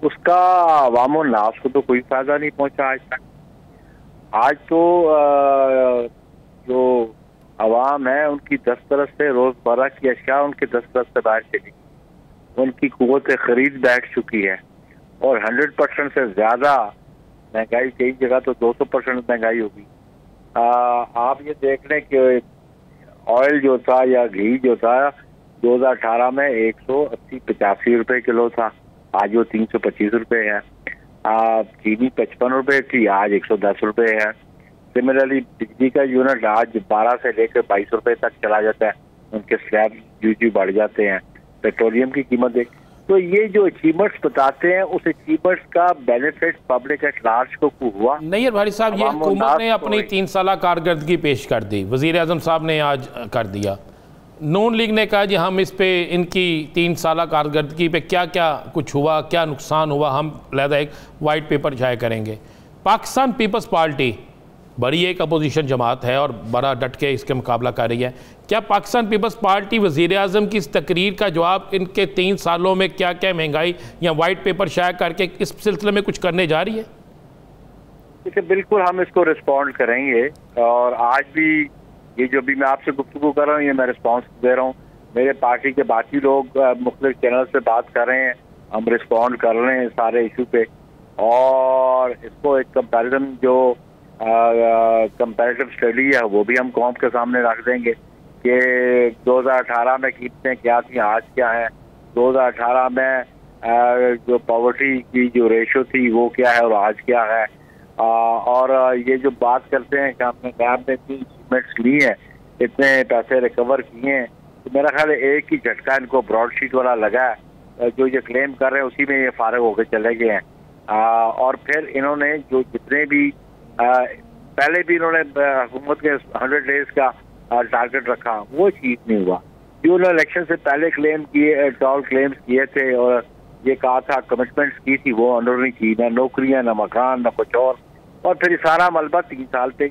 उसका अवाम नास को तो कोई फायदा नहीं पहुंचा आज तक। आज तो जो अवाम है उनकी दस्तरस से रोजमर्रा की अशिया उनके दस्तरस से बाहर चली, उनकी कुव्वत खरीद बैठ चुकी है, और 100% से ज्यादा महंगाई, कई जगह तो 200% महंगाई होगी। आप ये देख लें कि ऑयल जो था या घी जो था 2018 में 180-85 रुपए किलो था, आज वो 325 रुपए है। चीनी 55 रुपए थी, आज 110 रुपए है। सिमिलरली बिजली का यूनिट आज 12 से लेकर 22 रुपए तक चला जाता है, उनके स्लैब ड्यूटी बढ़ जाते हैं। पेट्रोलियम की कीमत देख, तो ये जो अचीवमेंट्स बताते हैं उस अचीवमेंट्स का बेनिफिट पब्लिक एट लार्ज को हुआ नहीं है भाई साहब। ये हुकूमत ने अपनी 3 साल कारकर्दगी पेश कर दी, वज़ीर आज़म साहब ने आज कर दिया। नून लीग ने कहा जी हम इस पे इनकी 3 साल कारकर्दगी पे क्या क्या कुछ हुआ, क्या नुकसान हुआ, हम अलहदा एक वाइट पेपर जाया करेंगे। पाकिस्तान पीपल्स पार्टी बड़ी एक अपोजिशन जमात है और बड़ा डट के इसके मुकाबला कर रही है। क्या पाकिस्तान पीपल्स पार्टी वज़ीर आज़म की इस तकरीर का जवाब इनके 3 सालों में क्या क्या महंगाई या वाइट पेपर शाया करके इस सिलसिले में कुछ करने जा रही है? देखिए बिल्कुल हम इसको रिस्पॉन्ड करेंगे, और आज भी ये जो भी मैं आपसे गुफ्तगू कर रहा हूँ ये मैं रिस्पॉन्स दे रहा हूँ। मेरे पार्टी के बाकी लोग मुख्तलिफ चैनल से बात कर रहे हैं, हम रिस्पॉन्ड कर रहे हैं सारे इशू पे, और इसको एक कंपैरिजन जो कंपैरेटिव स्टडी है वो भी हम कौम के सामने रख देंगे कि 2018 में कीमतें क्या थी, आज क्या है। 2018 में जो पॉवर्टी की जो रेशो थी वो क्या है और आज क्या है। और ये जो बात करते हैं कि हमने नैब ने इतनी अचीवमेंट्स ली हैं, इतने पैसे रिकवर किए हैं, तो मेरा ख्याल है एक ही झटका इनको ब्रॉडशीट वाला लगा है। जो ये क्लेम कर रहे हैं उसी में ये फारग होकर चले गए हैं। और फिर इन्होंने जो जितने भी पहले भी इन्होंने हुकूमत के 100 डेज का टारगेट रखा वो अचीव नहीं हुआ। जो उन्होंने इलेक्शन से पहले क्लेम किए, टॉल क्लेम्स किए थे और ये कहा था कमिटमेंट्स की थी, वो अंडर नहीं की, ना नौकरियां, ना मकान, ना कुछ और फिर सारा मलबा 3 साल पे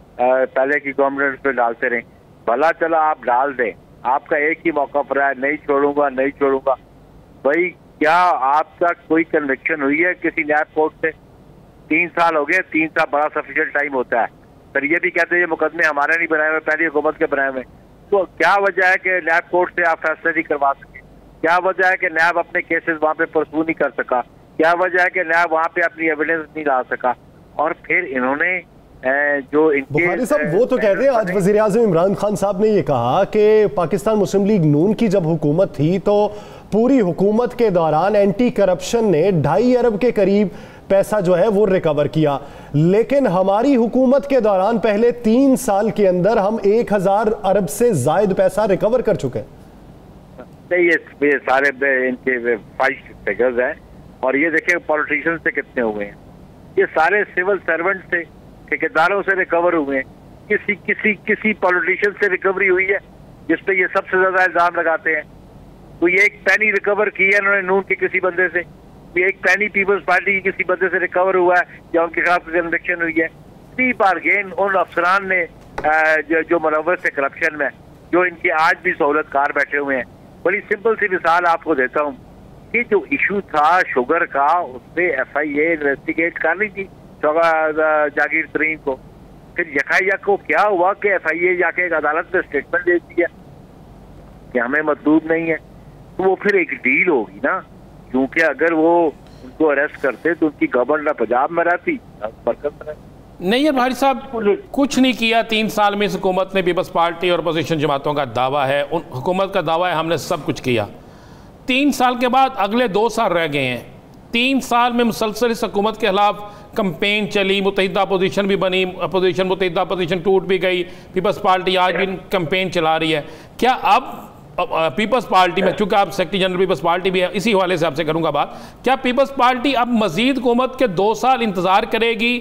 पहले की गवर्नमेंट पे डालते रहे। भला चला आप डाल दें, आपका एक ही मौका पर है, नहीं छोड़ूंगा नहीं छोड़ूंगा। भाई क्या आपका कोई कन्विक्शन हुई है किसी नैब कोर्ट से? 3 साल हो गए, 3 साल बड़ा सफिशिएंट टाइम होता है। फिर ये भी कहते हैं ये मुकदमे हमारे नहीं बनाए हुए, पहली हुकूमत के बनाए हुए। तो क्या वजह है कि नैब कोर्ट से आप फैसले नहीं करवा सके? क्या वजह है कि नैब अपने केसेस वहाँ पे परसू नहीं कर सका? क्या वजह है कि नैब वहाँ पे अपनी एविडेंस नहीं ला सका? और फिर इन्होंने जो बुखारी साहब वो तो कहते हैं, आज वज़ीर आज़म इमरान खान साहब ने ये कहा कि पाकिस्तान मुस्लिम लीग नून की जब हुकूमत थी तो पूरी हुकूमत के दौरान एंटी करप्शन ने 2.5 अरब के करीब पैसा जो है वो रिकवर किया, लेकिन हमारी हुकूमत के दौरान पहले 3 साल के अंदर हम 1000 अरब से जायद पैसा रिकवर कर चुके हैं। ये सारे इनके 5 फिगर्स हैं, और ये देखिए पॉलिटिशियन से कितने हुए हैं। ये सारे सिविल सर्वेंट से, ठेकेदारों से रिकवर हुए हैं। किसी पॉलिटिशियन से रिकवरी हुई है जिसपे ये सबसे ज्यादा इल्जाम लगाते हैं? कोई एक पैनी रिकवर की है इन्होंने नून के किसी बंदे से? एक पैनी पीपल्स पार्टी की किसी बंदे से रिकवर हुआ है या उनके खिलाफ कन्विक्शन हुई है? 3 बार गेन उन अफसरान ने जो मुलव्वस थे करप्शन में, जो इनके आज भी सहूलतकार बैठे हुए हैं। बड़ी सिंपल सी मिसाल आपको देता हूँ ये जो इशू था शुगर का, उस पर FIA इन्वेस्टिगेट कर रही थी जागीर तरीन को। फिर यकायक को क्या हुआ कि FIA जाके एक अदालत में स्टेटमेंट दे दिया कि हमें मतलूब नहीं है। तो वो फिर एक डील होगी ना, क्योंकि अगर वो उनको अरेस्ट करते तो उनकी गवर्नर पंजाब में रहती, मरकज में रहती। नहीं यार भाई साहब, कुछ नहीं किया 3 साल में इस हुकूमत ने। पीपल्स पार्टी और अपोजिशन जमातों का दावा है, उन हुकूमत का दावा है हमने सब कुछ किया। 3 साल के बाद अगले 2 साल रह गए हैं। 3 साल में मुसलसल इस हुकूमत के खिलाफ कंपेन चली, मुत्तहिदा अपोजिशन भी बनी, अपोजिशन मुत्तहिदा अपोजिशन टूट भी गई, पीपल्स पार्टी आज भी कंपेन चला रही है। क्या अब पीपल्स पार्टी में, चूंकि आप सेक्रेटरी जनरल पीपल्स पार्टी भी है, इसी हवाले से आपसे करूंगा बात, क्या पीपल्स पार्टी अब मजीद हुकूमत के 2 साल इंतजार करेगी?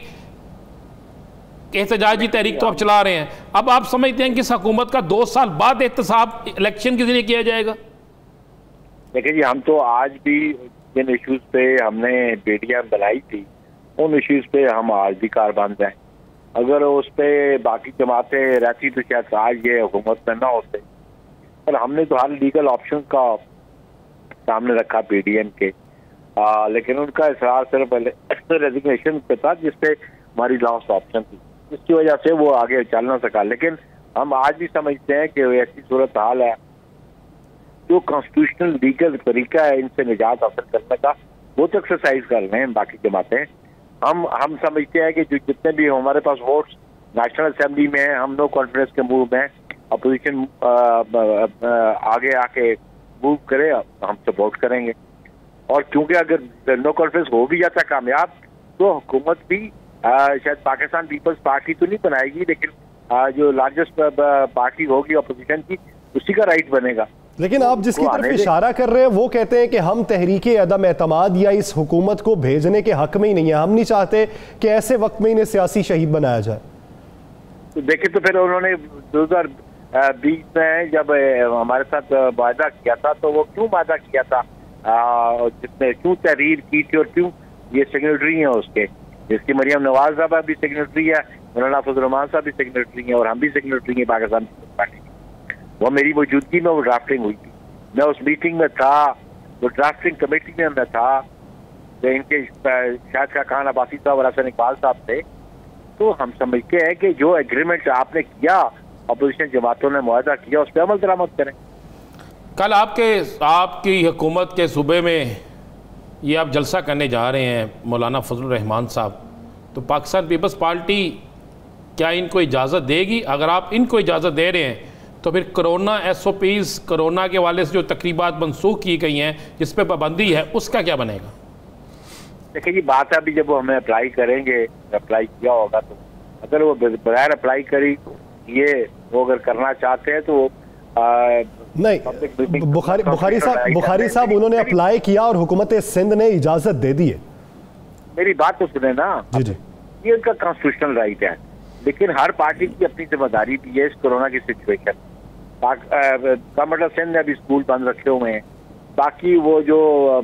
एहतजाजी तहरीक तो आप चला रहे हैं, अब आप समझते हैं कि इस हुकूमत का 2 साल बाद एहतसाब इलेक्शन के जरिए किया जाएगा? देखिए जी, हम तो आज भी जिन इश्यूज पे हमने बेटियां बनाई थी, उन इश्यूज पे हम आज भी कारबंद हैं। अगर उस पे बाकी जमातें रहती तो शायद आज ये हुकूमत में ना होते। पर हमने तो हर लीगल ऑप्शन का सामने रखा PDM के, लेकिन उनका इसरार सिर्फ रेजिग्नेशन पे था, जिसपे हमारी लास्ट ऑप्शन थी, जिसकी वजह से वो आगे चल ना सका। लेकिन हम आज भी समझते हैं कि ऐसी सूरत हाल है, जो कॉन्स्टिट्यूशनल लीगल तरीका है इनसे निजात हासिल करने का, वो तो एक्सरसाइज कर रहे हैं बाकी जमातें। हम समझते हैं कि जो जितने भी हमारे पास वोट्स नेशनल असेंबली में है, हम नो कॉन्फिडेंस के मूव में, अपोजिशन आगे आके मूव करे, हम सपोर्ट करेंगे। और क्योंकि अगर नो कॉन्फिडेंस हो भी जाता कामयाब, तो हुकूमत भी शायद पाकिस्तान पीपल्स पार्टी तो नहीं बनाएगी, लेकिन जो लार्जेस्ट पार्टी होगी अपोजिशन की, उसी का राइट बनेगा। लेकिन आप जिसकी तरफ इशारा कर रहे हैं वो कहते हैं कि हम तहरीके अदम एतमाद या इस हुकूमत को भेजने के हक में ही नहीं है, हम नहीं चाहते कि ऐसे वक्त में इन्हें सियासी शहीद बनाया जाए। तो देखे तो फिर उन्होंने 2020 में जब हमारे साथ वायदा किया था, तो वो क्यों वायदा किया था, जिसने क्यों तहरीर की थी और क्यों ये सेक्रेटरी है उसके, जिसकी मरियम नवाज साहब भी सेक्रेटरी है, मौलाना फजल रहमान साहब भी सेक्रेटरी है, और हम भी सेक्रेटरी हैं पाकिस्तान पार्टी। वो मेरी मौजूदगी में वो ड्राफ्टिंग हुई थी, मैं उस मीटिंग में था, वो ड्राफ्टिंग कमेटी में मैं था, जो इनके शायद का खान अब्बासी साहब और हसन इकबाल साहब थे। तो हम समझते हैं कि जो एग्रीमेंट आपने किया, अपोजिशन जमातों ने मुआहदा किया, उस पर अमल दरामद करें। कल आपकी हुकूमत के सूबे में ये आप जलसा करने जा रहे हैं मौलाना फजल रहमान साहब, तो पाकिस्तान पीपल्स पार्टी क्या इनको इजाज़त देगी? अगर आप इनको इजाज़त दे रहे हैं तो फिर कोरोना SOPs, कोरोना के वाले से जो तकरीबात मनसूख की गई हैं, जिस पर पाबंदी है, उसका क्या बनेगा? देखिए जी, बात है अभी जब वो हमें अप्लाई करेंगे, अप्लाई किया होगा, तो अगर वो बगैर अप्लाई करी, ये वो अगर करना चाहते हैं तो नहीं, बुखारी साहब उन्होंने अप्लाई किया और हुकूमत सिंध ने इजाजत दे दी है। मेरी बात तो सुने ना जी जी, ये उनका कॉन्स्टिट्यूशनल राइट है, लेकिन हर पार्टी की अपनी जिम्मेदारी भी है इस कोरोना की सिचुएशन। गवर्नमेंट ऑफ सिंध ने अभी स्कूल बंद रखे हुए हैं, बाकी वो जो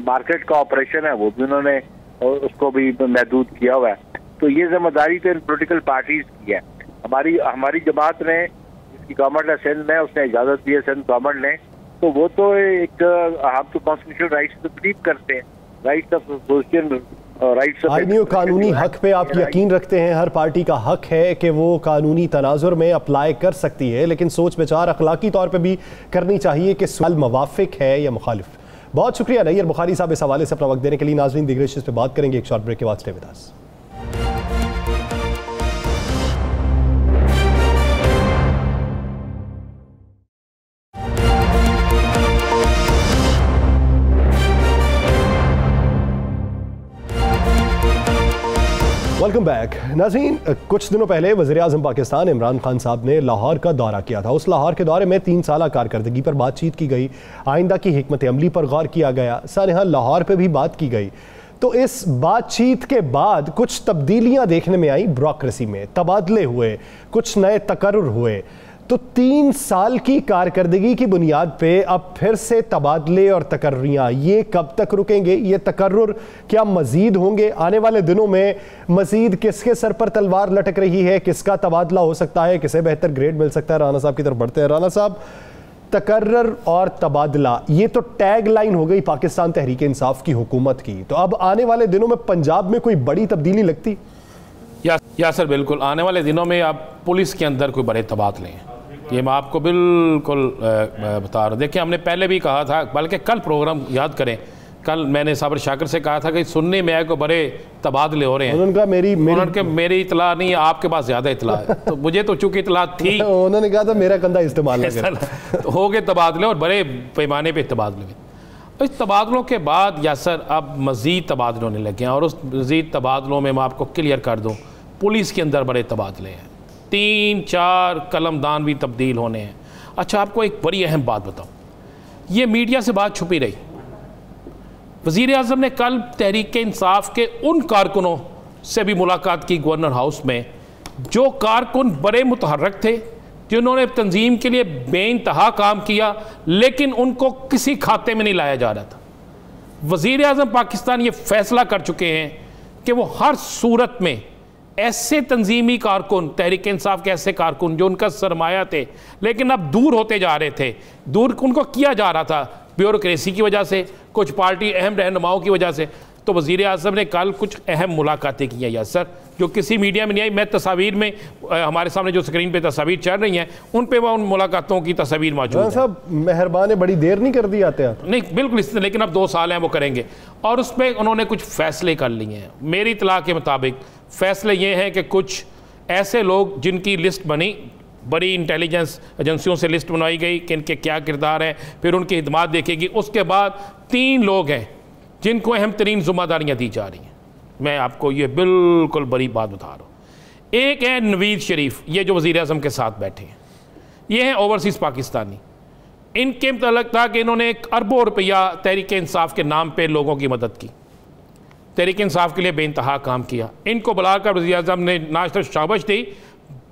मार्केट का ऑपरेशन है वो भी उन्होंने उसको भी महदूद किया हुआ है। तो ये जिम्मेदारी तो इन पोलिटिकल पार्टीज की है। हमारी जमात ने, जिसकी गवर्नमेंट है सिंध में, उसने इजाजत दी है सिंध गवर्नमेंट ने, तो वो तो एक हम तो कॉन्स्टिट्यूशनल राइट्स तो बिलीव करते हैं, राइट्स ऑफ एसोसिएशन, आईनी कानूनी हक पे आप यकीन रखते हैं? हर पार्टी का हक है कि वो कानूनी तनाजुर में अप्लाई कर सकती है, लेकिन सोच विचार अखलाकी तौर पे भी करनी चाहिए कि सवाल मुवाफिक है या मुखालिफ। बहुत शुक्रिया नैयर बुखारी साहब इस हवाले से अपना वक्त देने के लिए। नाज़रीन, दीगर इश्यूज़ पे बात करेंगे एक शॉर्ट ब्रेक के बाद। Stay with us. Welcome back. नाज़रीन, कुछ दिनों पहले वज़ीर-ए-आज़म पाकिस्तान इमरान खान साहब ने लाहौर का दौरा किया था। उस लाहौर के दौरे में 3 साल कारकर्दगी पर बातचीत की गई, आइंदा की हिकमत अमली पर गौर किया गया, साथ लाहौर पर भी बात की गई। तो इस बातचीत के बाद कुछ तब्दीलियां देखने में आई, ब्यूरोक्रेसी में तबादले हुए, कुछ नए तकर्रुर हुए। तो 3 साल की कारकर्दगी की बुनियाद पे अब फिर से तबादले और तकर्रियाँ, ये कब तक रुकेंगे? ये तकर्रुर क्या मज़ीद होंगे आने वाले दिनों में? मज़ीद किसके सर पर तलवार लटक रही है? किसका तबादला हो सकता है? किसे बेहतर ग्रेड मिल सकता है? राना साहब की तरफ बढ़ते हैं। राना साहब, तकर्रर और तबादला, ये तो टैग लाइन हो गई पाकिस्तान तहरीक इंसाफ की हुकूमत की। तो अब आने वाले दिनों में पंजाब में कोई बड़ी तब्दीली लगती? या सर बिल्कुल, आने वाले दिनों में आप पुलिस के अंदर कोई बड़े तबादले हैं, ये मैं आपको बिल्कुल बता रहा हूँ। देखिए हमने पहले भी कहा था, बल्कि कल प्रोग्राम याद करें, कल मैंने साबर शाकिर से कहा था कि सुनने में आए को बड़े तबादले हो रहे हैं। उन्होंने कहा मेरी इतला नहीं है, आपके पास ज़्यादा इतला है। तो मुझे तो चूंकि इतला थी उन्होंने कहा था मेरा कंधा इस्तेमाल न करें। तो हो गए तबादले और बड़े पैमाने पे तबादले में। इस तबादलों के बाद यासर अब मज़ीद तबादले होने लगे हैं, और उस मज़ीद तबादलों में मैं आपको क्लियर कर दूँ, पुलिस के अंदर बड़े तबादले हैं, 3-4 कलमदान भी तब्दील होने हैं। अच्छा आपको एक बड़ी अहम बात बताऊँ, ये मीडिया से बात छुपी रही। वज़ीर आज़म ने कल तहरीक इंसाफ के उन कारकुनों से भी मुलाकात की गवर्नर हाउस में, जो कारकुन बड़े मुतहर्रिक थे, जिन्होंने तंजीम के लिए बेइंतहा काम किया, लेकिन उनको किसी खाते में नहीं लाया जा रहा था। वज़ीर आज़म पाकिस्तान ये फैसला कर चुके हैं कि वो हर सूरत में ऐसे तंजीमी कारकुन, तहरीक इंसाफ के ऐसे कारकुन जो उनका सरमाया थे लेकिन अब दूर होते जा रहे थे, दूर उनको किया जा रहा था ब्यूरोक्रेसी की वजह से, कुछ पार्टी अहम रहनुमाओं की वजह से। तो वज़ीर आज़म ने कल कुछ अहम मुलाकातें की हैं यासर, जो किसी मीडिया में नहीं आई। मैं तस्वीर में, हमारे सामने जो स्क्रीन पे तस्वीर चल रही हैं उन पे वह उन मुलाकातों की तस्वीर मौजूद है। साहब मेहरबान, बड़ी देर नहीं कर दी आते आप? नहीं बिल्कुल, इससे लेकिन अब 2 साल हैं वो करेंगे, और उस पर उन्होंने कुछ फ़ैसले कर लिए हैं। मेरी इत्तला के मुताबिक फ़ैसले ये हैं कि कुछ ऐसे लोग जिनकी लिस्ट बनी, बड़ी इंटेलिजेंस एजेंसियों से लिस्ट बनवाई गई कि इनके क्या किरदार हैं, फिर उनकी हिदमात देखेगी। उसके बाद 3 लोग हैं जिनको अहम तरीन ज़िम्मेदारियाँ दी जा रही हैं। मैं आपको ये बिल्कुल बड़ी बात बता रहा हूँ। एक है नवीज़ शरीफ, ये जो वज़ीर आज़म के साथ बैठे हैं, ये हैं ओवरसीज़ पाकिस्तानी। इनके मतलब था कि इन्होंने अरबों रुपया तहरीक इंसाफ के नाम पर लोगों की मदद की, तहरीक इंसाफ के लिए बेइंतहा काम किया। इनको बुलाकर वज़ीर आज़म ने नाश्ता शाबाश दी,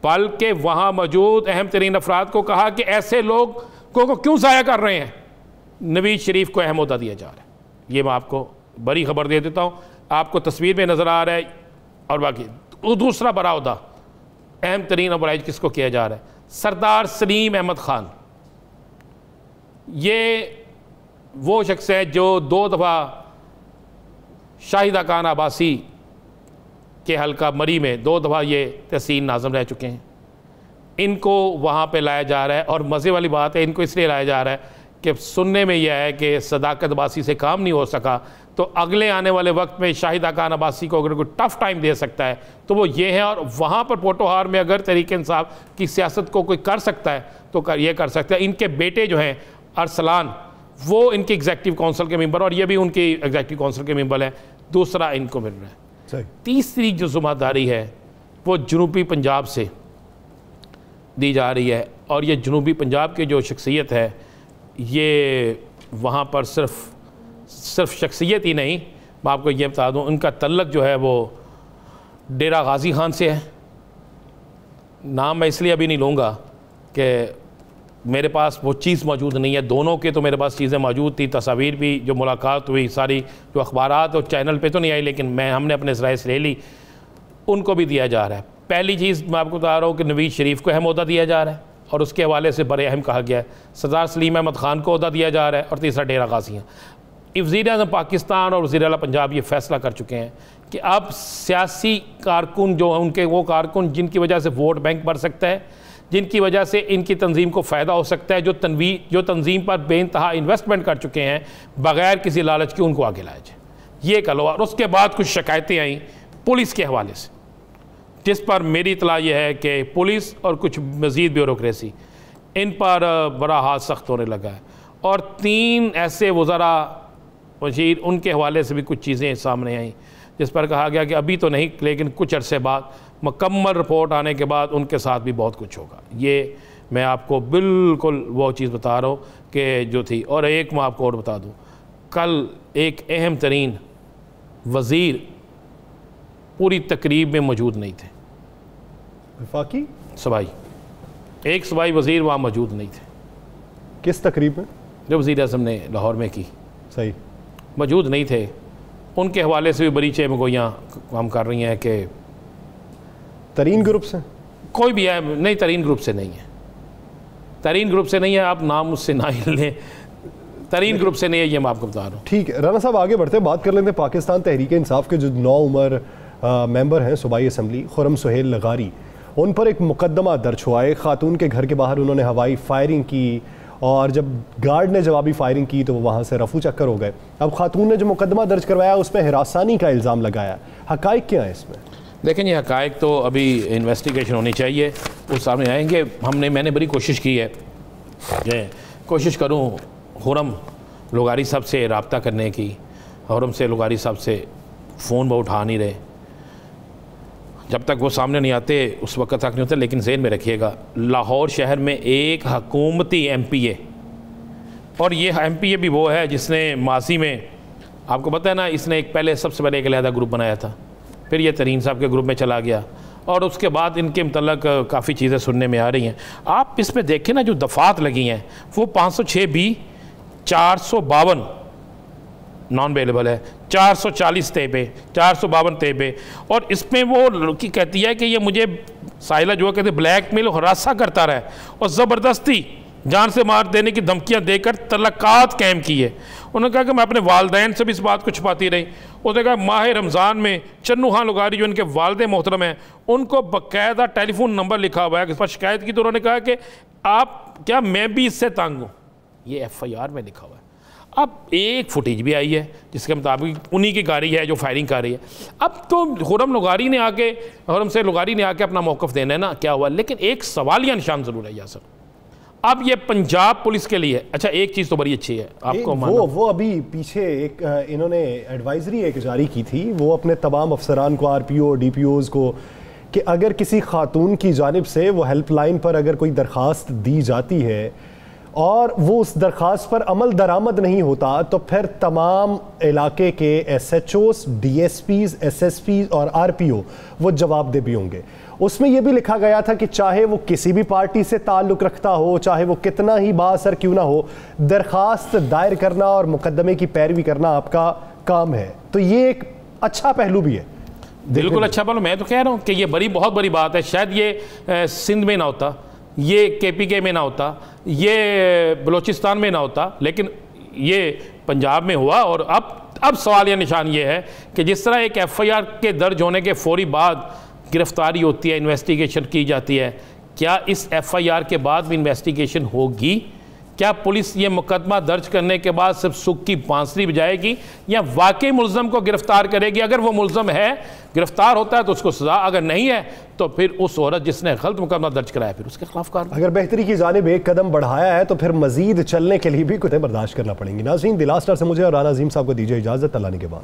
बल्कि वहाँ मौजूद अहम तरीन अफराद को कहा कि ऐसे लोग को क्यों ज़ाया कर रहे हैं। नवीज़ शरीफ को अहम ओहदा दिया जा रहा है। ये मैं आपको बड़ी खबर दे देता हूँ, आपको तस्वीर में नज़र आ रहा है। और बाकी दूसरा बड़ा ओहदा अहम तरीन अबराइज किसको किया जा रहा है? सरदार सलीम अहमद ख़ान। ये वो शख्स है जो 2 दफ़ा शाहिदा खान आबासी के हल्का मरी में 2 दफ़ा ये तहसील नाज़िम रह चुके हैं। इनको वहाँ पे लाया जा रहा है, और मज़े वाली बात है, इनको इसलिए लाया जा रहा है कि सुनने में यह है कि सदाकत अब्बासी से काम नहीं हो सका, तो अगले आने वाले वक्त में शाहिदा खान अब्बासी को अगर कोई टफ़ टाइम दे सकता है तो वो ये है। और वहाँ पर पोटोहार में अगर तहरीक इंसाफ की सियासत को कोई कर सकता है तो ये कर सकता है। इनके बेटे जो हैं अरसलान, वो इनकी एग्जीक्यूटिव काउंसिल के मेंबर, और ये भी उनकी एग्जीक्यूटिव काउंसिल के मेंबर हैं। दूसरा इनको मिल रहा है। तीसरी जो ज़िम्मेदारी है वो जनूबी पंजाब से दी जा रही है, और ये जनूबी पंजाब की जो शख्सियत है, ये वहाँ पर सिर्फ शख्सियत ही नहीं, मैं आपको ये बता दूँ, उनका तल्लक जो है वो डेरा गाजी खान से है। नाम मैं इसलिए अभी नहीं लूँगा कि मेरे पास वो चीज़ मौजूद नहीं है। दोनों के तो मेरे पास चीज़ें मौजूद थी, तस्वीर भी, जो मुलाकात हुई सारी, जो अखबारात और चैनल पे तो नहीं आई, लेकिन हमने अपने ज़राए से ले ली, उनको भी दिया जा रहा है। पहली चीज़ मैं आपको बता रहा हूँ कि नवीज़ शरीफ को अहम ओहदा दिया जा रहा है, और उसके हवाले से बड़े अहम कहा गया है। सरदार सलीम अहमद ख़ान को ओहदा दिया जा रहा है, और तीसरा डेरा गाज़ी। वज़ीर आज़म पाकिस्तान और वज़ीर आला पंजाब ये फैसला कर चुके हैं कि अब सियासी कारकुन जो उनके, वो कारकुन जिनकी वजह से वोट बैंक बढ़ सकता है, जिनकी वजह से इनकी तंजीम को फ़ायदा हो सकता है, जो तंजीम पर बेइंतहा इन्वेस्टमेंट कर चुके हैं बग़ैर किसी लालच के, उनको आगे लाया जाए, ये कल हुआ। और उसके बाद कुछ शिकायतें आई पुलिस के हवाले से, जिस पर मेरी इतला यह है कि पुलिस और कुछ मज़ीद ब्यूरोक्रेसी, इन पर बड़ा हाथ सख्त होने लगा है। और 3 ऐसे वज़रा वज़ीर, उनके हवाले से भी कुछ चीज़ें सामने आईं, जिस पर कहा गया कि अभी तो नहीं, लेकिन कुछ अरसे बाद मुकम्मल रिपोर्ट आने के बाद उनके साथ भी बहुत कुछ होगा। ये मैं आपको बिल्कुल वो चीज़ बता रहा हूँ कि जो थी। और एक मैं आपको और बता दूँ, कल एक अहम तरीन वज़ीर पूरी तकरीब में मौजूद नहीं थे। वफाकी सबाई, एक सबाई वज़ीर वहाँ मौजूद नहीं थे। किस तकरीब में? जो वज़ीर आज़म ने लाहौर में की, सही मौजूद नहीं थे। उनके हवाले से भी बड़ी चेमगोइयाँ काम कर रही हैं कि तरीन ग्रुप से कोई भी है, नहीं तरीन ग्रुप से नहीं है, तरीन ग्रुप से नहीं है, आप नाम उससे ना ही लें, तरीन ग्रुप से नहीं है, ये मैं आपको बता रहा हूँ। ठीक है राना साहब, आगे बढ़ते बात कर लेते हैं पाकिस्तान तहरीक इंसाफ के जो 9 उम्र मेंबर हैं सूबाई असम्बली, खुरम सुहेल लगारी, उन पर एक मुकदमा दर्ज हुआ है। खातून के घर के बाहर उन्होंने हवाई फायरिंग की और जब गार्ड ने जवाबी फायरिंग की तो वो वहाँ से रफू चक्कर हो गए। अब खातून ने जो मुकदमा दर्ज करवाया उसमें हिरासानी का इल्ज़ाम लगाया। हक़ाइक़ क्या है इसमें? देखें, ये हक़ाइक़ तो अभी इन्वेस्टिगेशन होनी चाहिए, वो सामने आएंगे। मैंने बड़ी कोशिश की है, कोशिश करूँ खुरम लगारी साहब से रब्ता करने की, खुरम से लगारी साहब से फ़ोन वो उठा नहीं रहे, जब तक वो सामने नहीं आते उस वक्त तक नहीं होता। लेकिन ज़हन में रखिएगा, लाहौर शहर में एक हकूमती MPA, और ये MPA भी वो है जिसने माजी में, आपको पता है ना, इसने पहले सबसे पहले एक अलहदा ग्रुप बनाया था, फिर ये तरीन साहब के ग्रुप में चला गया, और उसके बाद इनके मतलब काफ़ी चीज़ें सुनने में आ रही हैं। आप इसमें देखें ना, जो दफ़ात लगी हैं वो 506B 452 नॉन अवेलेबल है, 440 तेबे, 452 तेबे, और इसमें वो लड़की कहती है कि ये मुझे साहिला जो कहते ब्लैकमेल हरासा करता रहा और ज़बरदस्ती जान से मार देने की धमकियां देकर तलक़ात कायम की है। उन्होंने कहा कि मैं अपने वालदैन से भी इस बात को छुपाती रही। उसने कहा माह रमज़ान में चन्नू खान लगारी जो इनके वालदे मोहतरम हैं, उनको बाकायदा टेलीफोन नंबर लिखा हुआ है, इस पर शिकायत की तो उन्होंने कहा कि आप क्या मैं भी इससे तंग हूँ, ये FIR में लिखा हुआ है। अब एक फुटेज भी आई है जिसके मुताबिक उन्हीं की गाड़ी है जो फायरिंग कर रही है। अब तो खुरम लगारी ने आके, खुरम से लगारी ने आके अपना मौक़िफ़ देना है ना, क्या हुआ। लेकिन एक सवालिया निशान ज़रूर है यासर, अब ये पंजाब पुलिस के लिए, अच्छा एक चीज़ तो बड़ी अच्छी है आपको वो अभी पीछे एक इन्होंने एडवाइजरी एक जारी की थी, वो अपने तमाम अफसरान को, RPO DPOs को, कि अगर किसी खातून की जानिब से वो हेल्पलाइन पर अगर कोई दरख्वास्त दी जाती है और वो उस दरख्वास्त पर अमल दरामद नहीं होता तो फिर तमाम इलाके के SHOs, DSPs, SSPs और RPO वो जवाबदेह भी होंगे। उसमें यह भी लिखा गया था कि चाहे वो किसी भी पार्टी से ताल्लुक़ रखता हो, चाहे वो कितना ही बाअसर क्यों ना हो, दरख्वास्त दायर करना और मुकदमे की पैरवी करना आपका काम है। तो ये एक अच्छा पहलू भी है। बिल्कुल अच्छा पहलू, मैं तो कह रहा हूँ कि ये बहुत बड़ी बात है। शायद ये सिंध में ना होता, ये KPK में ना होता, ये बलूचिस्तान में ना होता, लेकिन ये पंजाब में हुआ। और अब सवाल यह निशान ये है कि जिस तरह एक FIR के दर्ज होने के फौरी बाद गिरफ्तारी होती है, इन्वेस्टिगेशन की जाती है, क्या इस FIR के बाद भी इन्वेस्टिगेशन होगी? क्या पुलिस ये मुकदमा दर्ज करने के बाद सिर्फ सुख की बांसुरी बजाएगी या वाकई मुलज़म को गिरफ्तार करेगी? अगर वो मुलज़म है, गिरफ्तार होता है तो उसको सज़ा, अगर नहीं है तो फिर उस औरत जिसने गलत मुकदमा दर्ज कराया फिर उसके खिलाफ कार्रवाई। अगर बेहतरी की जानिब एक कदम बढ़ाया है तो फिर मजीद चलने के लिए भी कुछ बर्दाश्त करना पड़ेंगी। नाज़रीन, द लास्ट आवर से मुझे और राना अज़ीम साहब को दीजिए इजाज़त। अल्लाह ने के बाद।